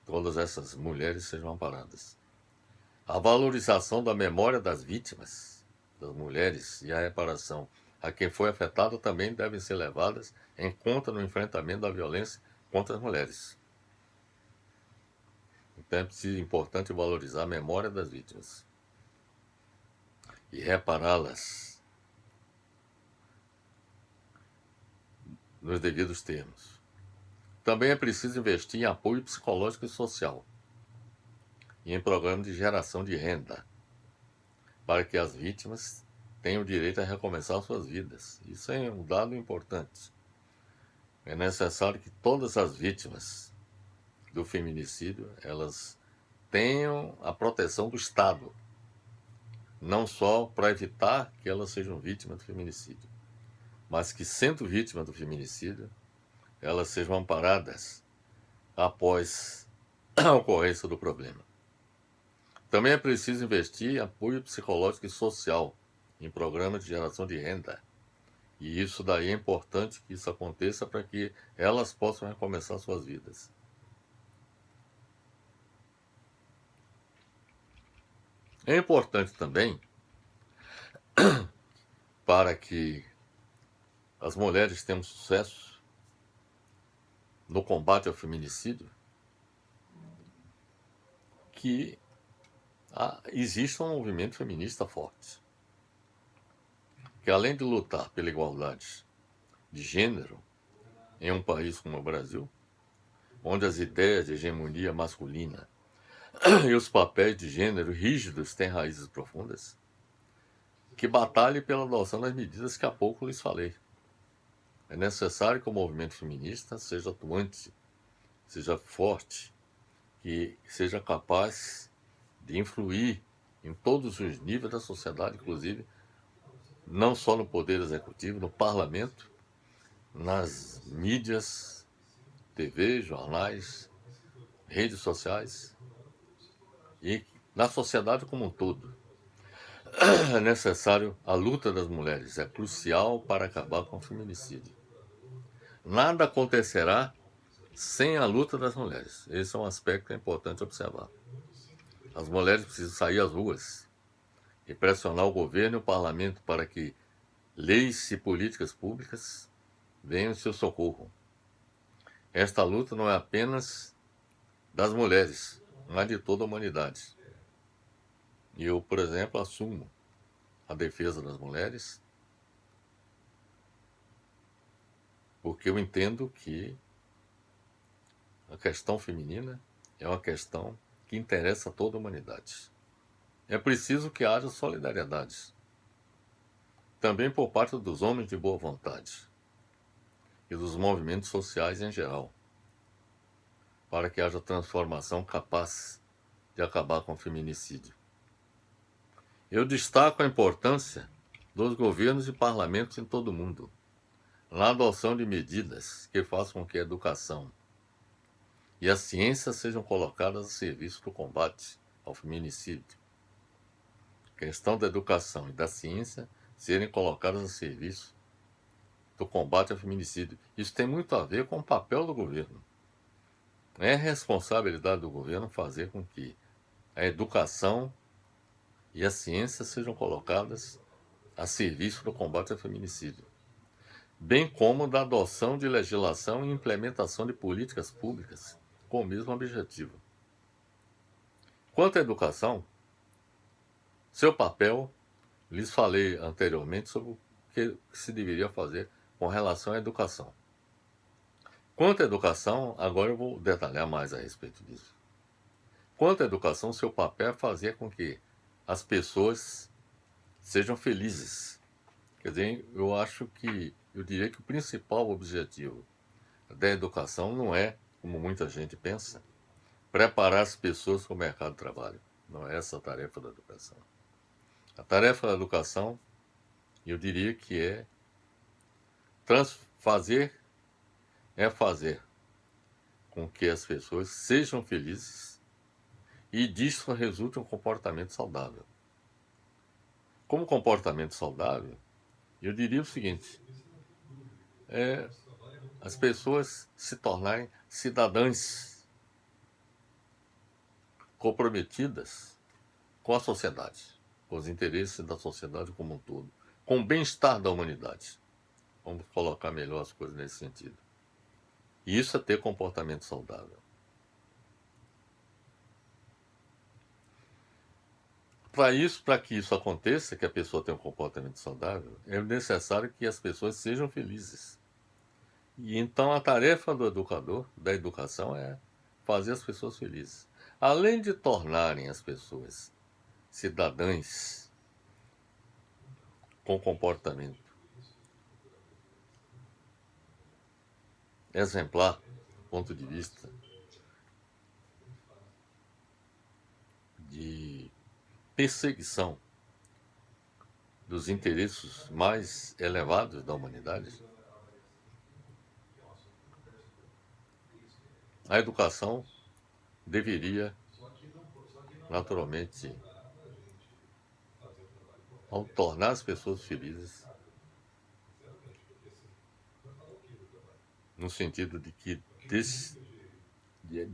todas essas mulheres sejam amparadas. A valorização da memória das vítimas, das mulheres, e a reparação a quem foi afetado também devem ser levadas em conta no enfrentamento da violência contra as mulheres. Então é importante valorizar a memória das vítimas e repará-las nos devidos termos. Também é preciso investir em apoio psicológico e social e em programas de geração de renda, para que as vítimas tenham o direito a recomeçar suas vidas. Isso é um dado importante. É necessário que todas as vítimas do feminicídio, elas tenham a proteção do Estado, não só para evitar que elas sejam vítimas do feminicídio, mas que, sendo vítimas do feminicídio, elas sejam amparadas após a ocorrência do problema. Também é preciso investir em apoio psicológico e social em programas de geração de renda. E isso daí é importante que isso aconteça para que elas possam recomeçar suas vidas. É importante também para que as mulheres tenham sucesso no combate ao feminicídio que exista um movimento feminista forte, que além de lutar pela igualdade de gênero em um país como o Brasil, onde as ideias de hegemonia masculina e os papéis de gênero rígidos têm raízes profundas, que batalhe pela adoção das medidas que há pouco lhes falei. É necessário que o movimento feminista seja atuante, seja forte, que seja capaz de influir em todos os níveis da sociedade, inclusive não só no poder executivo, no parlamento, nas mídias, TV, jornais, redes sociais e na sociedade como um todo. É necessário a luta das mulheres, é crucial para acabar com o feminicídio. Nada acontecerá sem a luta das mulheres. Esse é um aspecto que é importante observar. As mulheres precisam sair às ruas e pressionar o governo e o parlamento para que leis e políticas públicas venham em seu socorro. Esta luta não é apenas das mulheres, mas de toda a humanidade. E eu, por exemplo, assumo a defesa das mulheres, porque eu entendo que a questão feminina é uma questão que interessa a toda a humanidade. É preciso que haja solidariedade, também por parte dos homens de boa vontade e dos movimentos sociais em geral, para que haja transformação capaz de acabar com o feminicídio. Eu destaco a importância dos governos e parlamentos em todo o mundo na adoção de medidas que façam com que a educação e a ciência sejam colocadas a serviço do combate ao feminicídio. A questão da educação e da ciência serem colocadas a serviço do combate ao feminicídio. Isso tem muito a ver com o papel do governo. É responsabilidade do governo fazer com que a educação e a ciência sejam colocadas a serviço do combate ao feminicídio, bem como da adoção de legislação e implementação de políticas públicas com o mesmo objetivo. Quanto à educação, seu papel, lhes falei anteriormente sobre o que se deveria fazer com relação à educação. Quanto à educação, agora eu vou detalhar mais a respeito disso. Quanto à educação, seu papel é fazer com que as pessoas sejam felizes. Quer dizer, eu diria que o principal objetivo da educação não é, como muita gente pensa, preparar as pessoas para o mercado de trabalho. Não é essa a tarefa da educação. A tarefa da educação, eu diria que fazer com que as pessoas sejam felizes e disso resulte um comportamento saudável. Como comportamento saudável, eu diria o seguinte: as pessoas se tornarem cidadãs comprometidas com a sociedade, com os interesses da sociedade como um todo, com o bem-estar da humanidade. Vamos colocar melhor as coisas nesse sentido. E isso é ter comportamento saudável. Para que isso aconteça, que a pessoa tenha um comportamento saudável, é necessário que as pessoas sejam felizes. E então a tarefa do educador, da educação, é fazer as pessoas felizes. Além de tornarem as pessoas cidadãs com comportamento exemplar, do ponto de vista de perseguição dos interesses mais elevados da humanidade, a educação deveria, naturalmente, ao tornar as pessoas felizes, no sentido de que,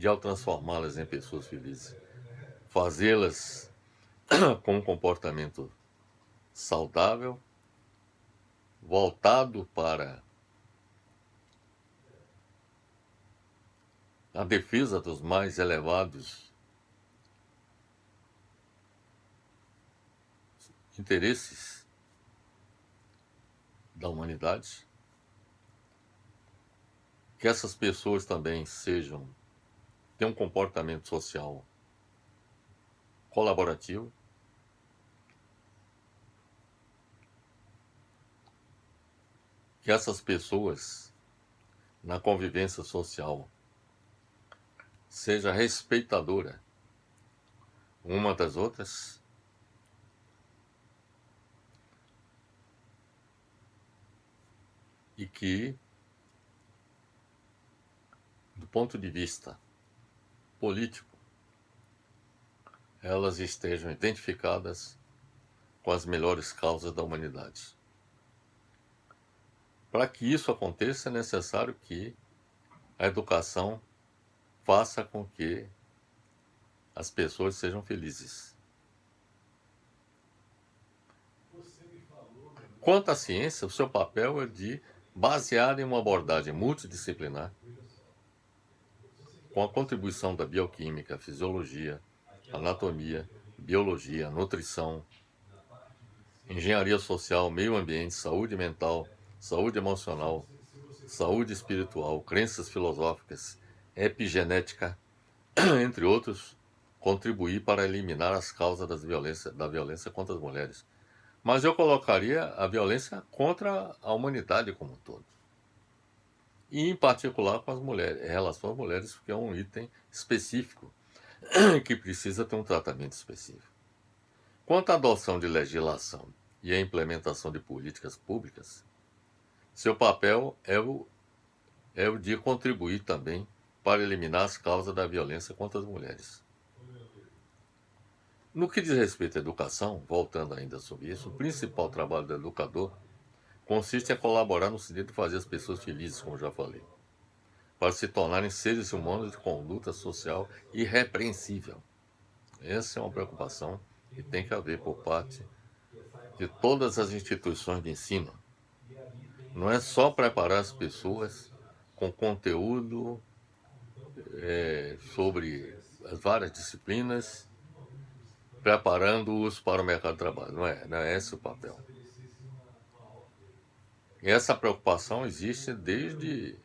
ao transformá-las em pessoas felizes, fazê-las com um comportamento saudável, voltado para a defesa dos mais elevados interesses da humanidade, que essas pessoas também tenham um comportamento social colaborativo, que essas pessoas, na convivência social, seja respeitadora uma das outras, e que, do ponto de vista político, elas estejam identificadas com as melhores causas da humanidade. Para que isso aconteça, é necessário que a educação faça com que as pessoas sejam felizes. Quanto à ciência, o seu papel é de basear em uma abordagem multidisciplinar, com a contribuição da bioquímica, fisiologia, anatomia, biologia, nutrição, engenharia social, meio ambiente, saúde mental, saúde emocional, saúde espiritual, crenças filosóficas, epigenética, entre outros, contribuir para eliminar as causas da violência contra as mulheres. Mas eu colocaria a violência contra a humanidade como um todo. E, em particular, com as mulheres, em relação às mulheres, porque é um item específico que precisa ter um tratamento específico. Quanto à adoção de legislação e a implementação de políticas públicas, seu papel é o de contribuir também para eliminar as causas da violência contra as mulheres. No que diz respeito à educação, voltando ainda sobre isso, o principal trabalho do educador consiste em colaborar no sentido de fazer as pessoas felizes, como já falei, para se tornarem seres humanos de conduta social irrepreensível. Essa é uma preocupação que tem que haver por parte de todas as instituições de ensino. Não é só preparar as pessoas com conteúdo sobre as várias disciplinas, preparando-os para o mercado de trabalho. Não é esse o papel. E essa preocupação existe desde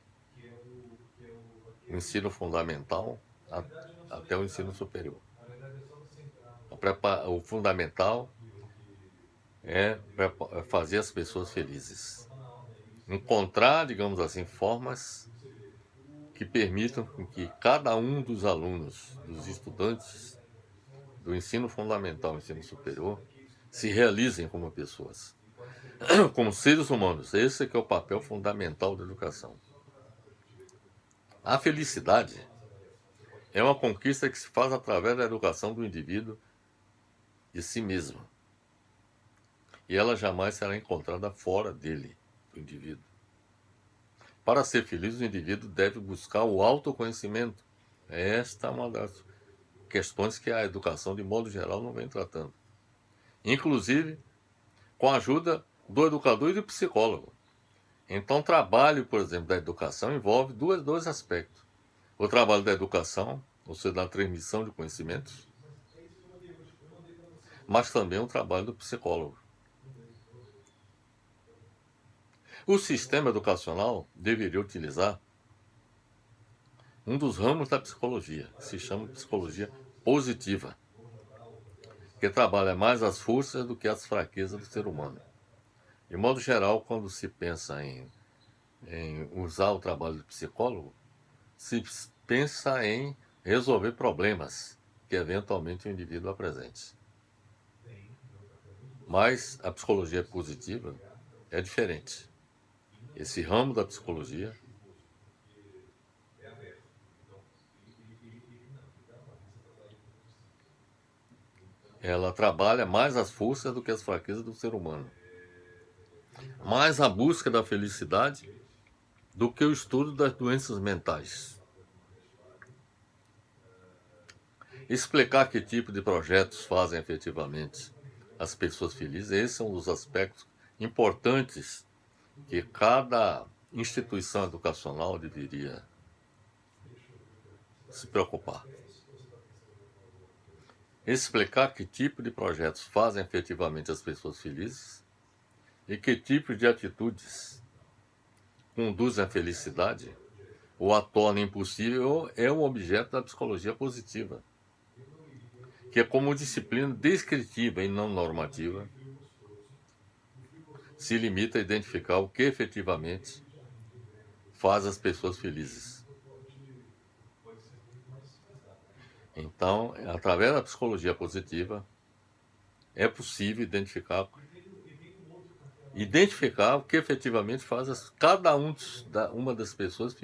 o ensino fundamental até o ensino superior. O fundamental é fazer as pessoas felizes. Encontrar, digamos assim, formas que permitam que cada um dos alunos, dos estudantes do ensino fundamental e ensino superior, se realizem como pessoas, como seres humanos. Esse é que é o papel fundamental da educação. A felicidade é uma conquista que se faz através da educação do indivíduo de si mesmo. E ela jamais será encontrada fora dele, do indivíduo. Para ser feliz, o indivíduo deve buscar o autoconhecimento. Esta é uma das questões que a educação, de modo geral, não vem tratando. Inclusive, com a ajuda do educador e do psicólogo. Então, o trabalho, por exemplo, da educação envolve dois aspectos. O trabalho da educação, ou seja, da transmissão de conhecimentos, mas também o trabalho do psicólogo. O sistema educacional deveria utilizar um dos ramos da psicologia, que se chama psicologia positiva, que trabalha mais as forças do que as fraquezas do ser humano. De modo geral, quando se pensa em usar o trabalho do psicólogo, se pensa em resolver problemas que eventualmente o indivíduo apresente. Mas a psicologia positiva é diferente. Esse ramo da psicologia ela trabalha mais as forças do que as fraquezas do ser humano. Mais a busca da felicidade do que o estudo das doenças mentais. Explicar que tipo de projetos fazem efetivamente as pessoas felizes, esse é um dos aspectos importantes que cada instituição educacional deveria se preocupar. Explicar que tipo de projetos fazem efetivamente as pessoas felizes e que tipo de atitudes conduzem à felicidade ou a tornam impossível é um objeto da psicologia positiva, que é como disciplina descritiva e não normativa, se limita a identificar o que efetivamente faz as pessoas felizes. Então, através da psicologia positiva, é possível identificar o que efetivamente faz cada uma das pessoas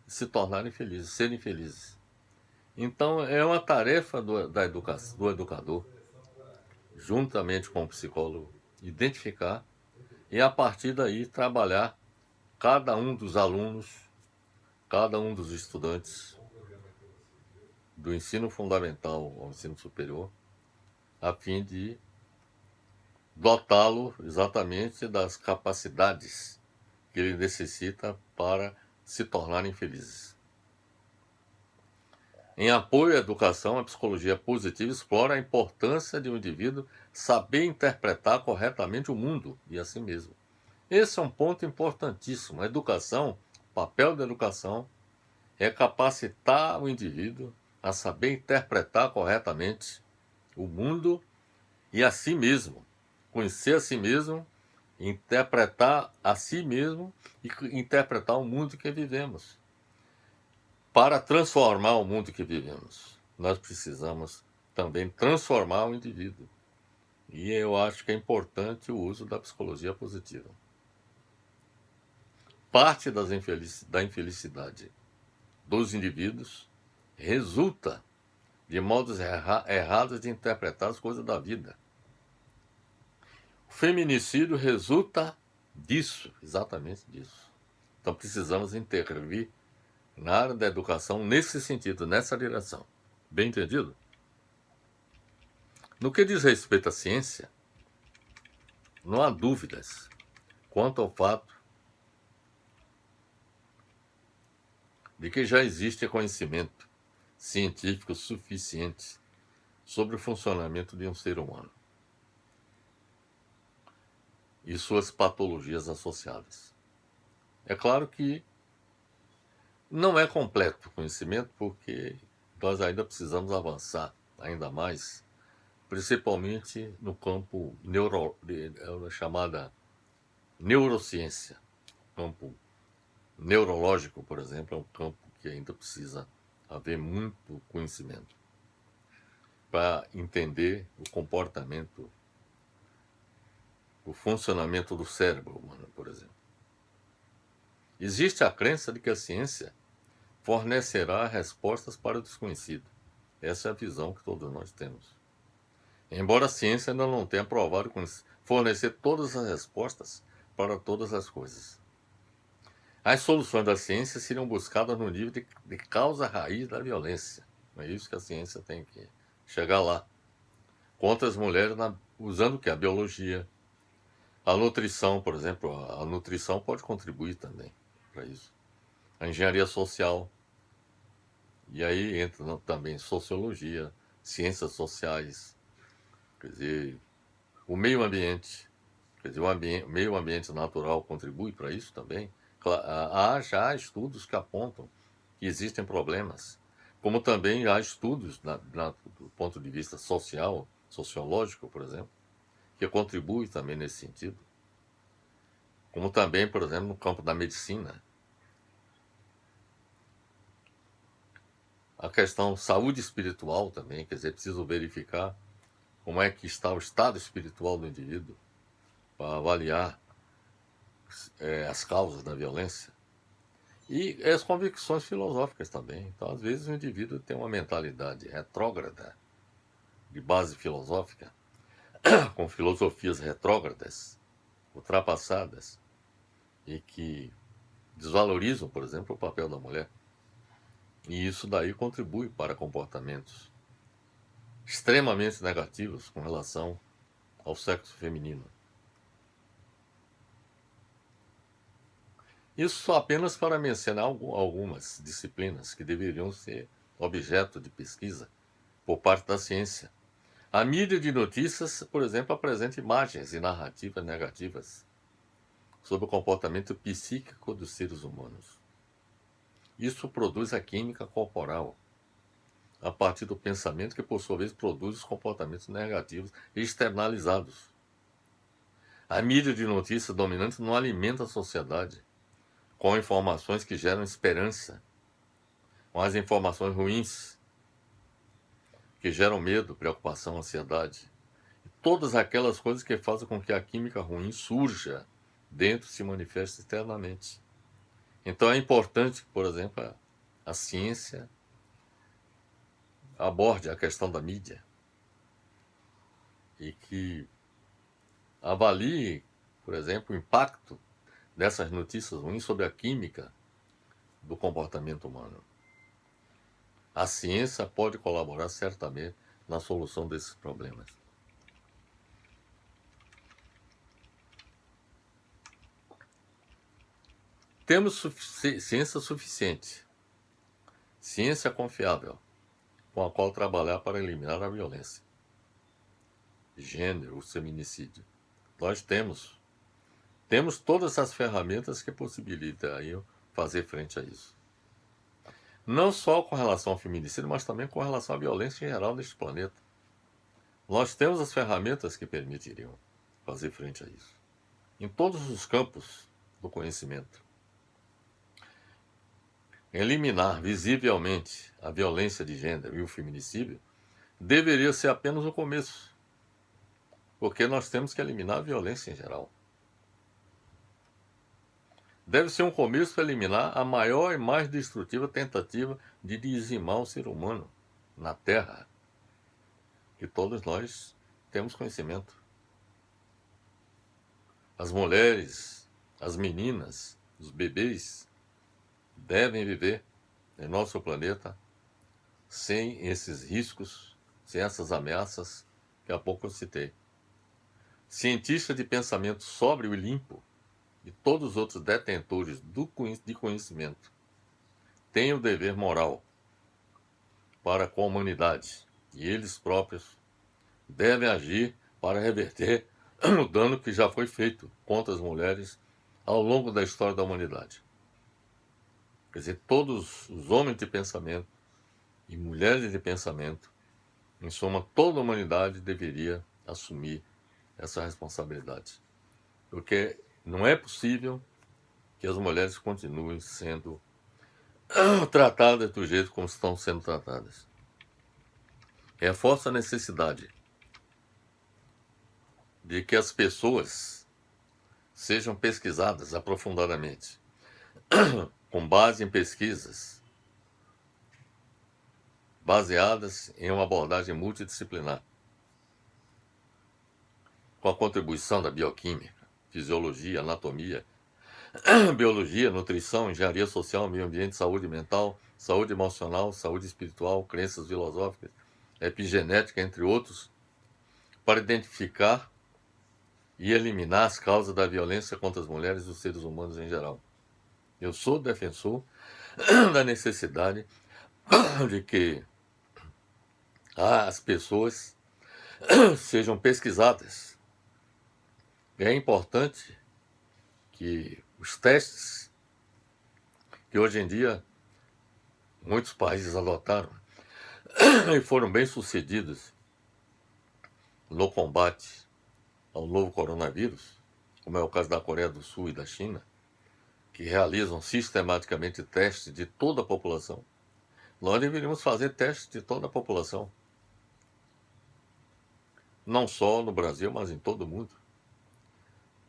se tornarem felizes, serem felizes. Então, é uma tarefa do educador, juntamente com o psicólogo, identificar e, a partir daí, trabalhar cada um dos alunos, cada um dos estudantes do ensino fundamental ao ensino superior, a fim de dotá-lo exatamente das capacidades que ele necessita para se tornarem felizes. Em apoio à educação, a psicologia positiva explora a importância de um indivíduo saber interpretar corretamente o mundo e a si mesmo. Esse é um ponto importantíssimo. A educação, o papel da educação é capacitar o indivíduo a saber interpretar corretamente o mundo e a si mesmo. Conhecer a si mesmo, interpretar a si mesmo e interpretar o mundo que vivemos. Para transformar o mundo que vivemos, nós precisamos também transformar o indivíduo. E eu acho que é importante o uso da psicologia positiva. Parte da infelicidade dos indivíduos resulta de modos errados de interpretar as coisas da vida. O feminicídio resulta disso, exatamente disso. Então precisamos intervir na área da educação nesse sentido, nessa direção. Bem entendido? No que diz respeito à ciência, não há dúvidas quanto ao fato de que já existe conhecimento científico suficiente sobre o funcionamento de um ser humano e suas patologias associadas. É claro que não é completo o conhecimento, porque nós ainda precisamos avançar ainda mais, principalmente no campo chamada neurociência. O campo neurológico, por exemplo, é um campo que ainda precisa haver muito conhecimento para entender o comportamento, o funcionamento do cérebro humano, por exemplo. Existe a crença de que a ciência fornecerá respostas para o desconhecido. Essa é a visão que todos nós temos. Embora a ciência ainda não tenha provado fornecer todas as respostas para todas as coisas. As soluções da ciência seriam buscadas no nível de causa raiz da violência. É isso que a ciência tem que chegar lá. Contra as mulheres, usando o que? A biologia. A nutrição, por exemplo, a nutrição pode contribuir também para isso. A engenharia social. E aí entra também sociologia, ciências sociais, quer dizer, o meio ambiente. Quer dizer, o meio ambiente natural contribui para isso também. Há já estudos que apontam que existem problemas, como também há estudos do ponto de vista social, sociológico, por exemplo, que contribuem também nesse sentido. Como também, por exemplo, no campo da medicina. A questão saúde espiritual também, quer dizer, preciso verificar como é que está o estado espiritual do indivíduo para avaliar as causas da violência. E as convicções filosóficas também. Então, às vezes, o indivíduo tem uma mentalidade retrógrada de base filosófica, com filosofias retrógradas, ultrapassadas, e que desvalorizam, por exemplo, o papel da mulher. E isso daí contribui para comportamentos extremamente negativos com relação ao sexo feminino. Isso só apenas para mencionar algumas disciplinas que deveriam ser objeto de pesquisa por parte da ciência. A mídia de notícias, por exemplo, apresenta imagens e narrativas negativas sobre o comportamento psíquico dos seres humanos. Isso produz a química corporal, a partir do pensamento que, por sua vez, produz os comportamentos negativos externalizados. A mídia de notícias dominante não alimenta a sociedade com informações que geram esperança, com as informações ruins, que geram medo, preocupação, ansiedade. E todas aquelas coisas que fazem com que a química ruim surja dentro e se manifeste externamente. Então é importante que, por exemplo, a ciência aborde a questão da mídia e que avalie, por exemplo, o impacto dessas notícias ruins sobre a química do comportamento humano. A ciência pode colaborar certamente na solução desses problemas. Temos ciência suficiente, ciência confiável, com a qual trabalhar para eliminar a violência, gênero, o feminicídio. Nós temos todas as ferramentas que possibilitam aí fazer frente a isso. Não só com relação ao feminicídio, mas também com relação à violência em geral neste planeta. Nós temos as ferramentas que permitiriam fazer frente a isso. Em todos os campos do conhecimento. Eliminar visivelmente a violência de gênero e o feminicídio deveria ser apenas o começo, porque nós temos que eliminar a violência em geral. Deve ser um começo para eliminar a maior e mais destrutiva tentativa de dizimar o ser humano na Terra, que todos nós temos conhecimento. As mulheres, as meninas, os bebês devem viver em nosso planeta sem esses riscos, sem essas ameaças que há pouco eu citei. Cientistas de pensamento sóbrio e limpo e todos os outros detentores de conhecimento têm o dever moral para com a humanidade e eles próprios devem agir para reverter o dano que já foi feito contra as mulheres ao longo da história da humanidade. Quer dizer, todos os homens de pensamento e mulheres de pensamento, em suma, toda a humanidade deveria assumir essa responsabilidade. Porque não é possível que as mulheres continuem sendo tratadas do jeito como estão sendo tratadas. Reforça a necessidade de que as pessoas sejam pesquisadas aprofundadamente, com base em pesquisas baseadas em uma abordagem multidisciplinar, com a contribuição da bioquímica, fisiologia, anatomia, biologia, nutrição, engenharia social, meio ambiente, saúde mental, saúde emocional, saúde espiritual, crenças filosóficas, epigenética, entre outros, para identificar e eliminar as causas da violência contra as mulheres e os seres humanos em geral. Eu sou defensor da necessidade de que as pessoas sejam pesquisadas. É importante que os testes que hoje em dia muitos países adotaram e foram bem sucedidos no combate ao novo coronavírus, como é o caso da Coreia do Sul e da China, que realizam sistematicamente testes de toda a população. Nós deveríamos fazer testes de toda a população, não só no Brasil, mas em todo o mundo,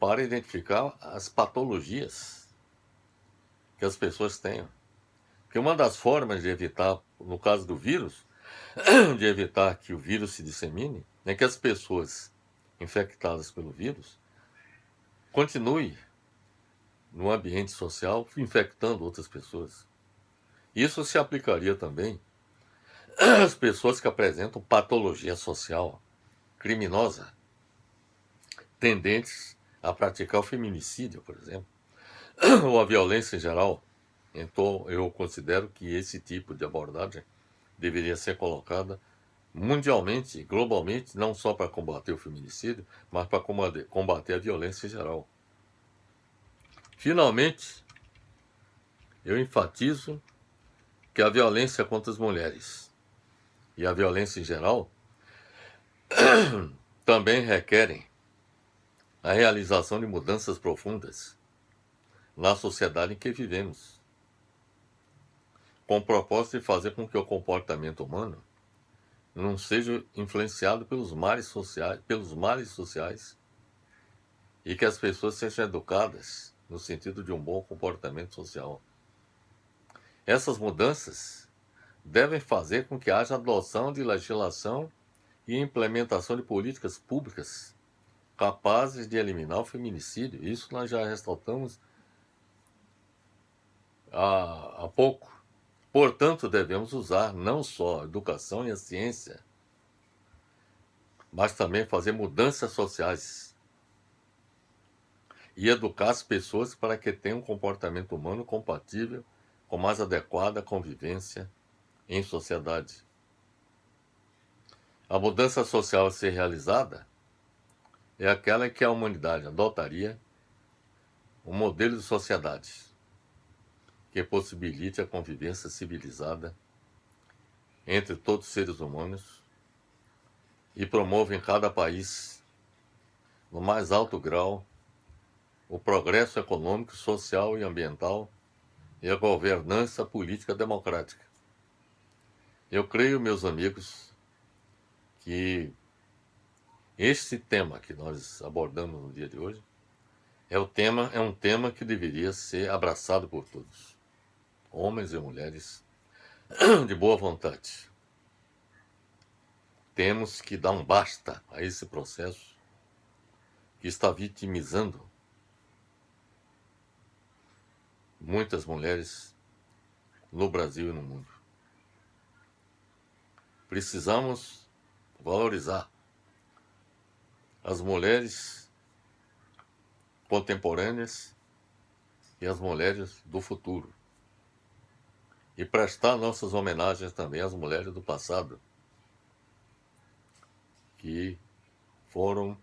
para identificar as patologias que as pessoas tenham. Porque uma das formas de evitar, no caso do vírus, de evitar que o vírus se dissemine é que as pessoas infectadas pelo vírus continuem no ambiente social infectando outras pessoas. Isso se aplicaria também às pessoas que apresentam patologia social criminosa, tendentes a praticar o feminicídio, por exemplo, ou a violência em geral. Então, eu considero que esse tipo de abordagem deveria ser colocada mundialmente, globalmente, não só para combater o feminicídio, mas para combater a violência em geral. Finalmente, eu enfatizo que a violência contra as mulheres e a violência em geral também requerem a realização de mudanças profundas na sociedade em que vivemos, com o propósito de fazer com que o comportamento humano não seja influenciado pelos males sociais e que as pessoas sejam educadas no sentido de um bom comportamento social. Essas mudanças devem fazer com que haja adoção de legislação e implementação de políticas públicas capazes de eliminar o feminicídio. Isso nós já ressaltamos há pouco. Portanto, devemos usar não só a educação e a ciência, mas também fazer mudanças sociais e educar as pessoas para que tenham um comportamento humano compatível com mais adequada convivência em sociedade. A mudança social a ser realizada é aquela em que a humanidade adotaria um modelo de sociedade que possibilite a convivência civilizada entre todos os seres humanos e promova em cada país, no mais alto grau, o progresso econômico, social e ambiental e a governança política democrática. Eu creio, meus amigos, que este tema que nós abordamos no dia de hoje é um tema que deveria ser abraçado por todos, homens e mulheres de boa vontade. Temos que dar um basta a esse processo que está vitimizando muitas mulheres no Brasil e no mundo. Precisamos valorizar as mulheres contemporâneas e as mulheres do futuro. E prestar nossas homenagens também às mulheres do passado, que foram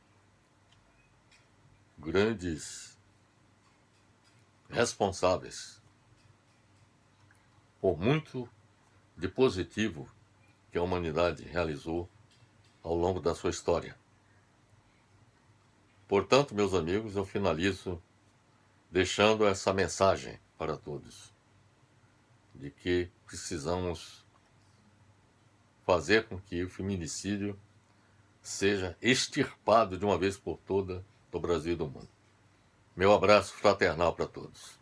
grandes responsáveis por muito de positivo que a humanidade realizou ao longo da sua história. Portanto, meus amigos, eu finalizo deixando essa mensagem para todos, de que precisamos fazer com que o feminicídio seja extirpado de uma vez por todas do Brasil e do mundo. Meu abraço fraternal para todos.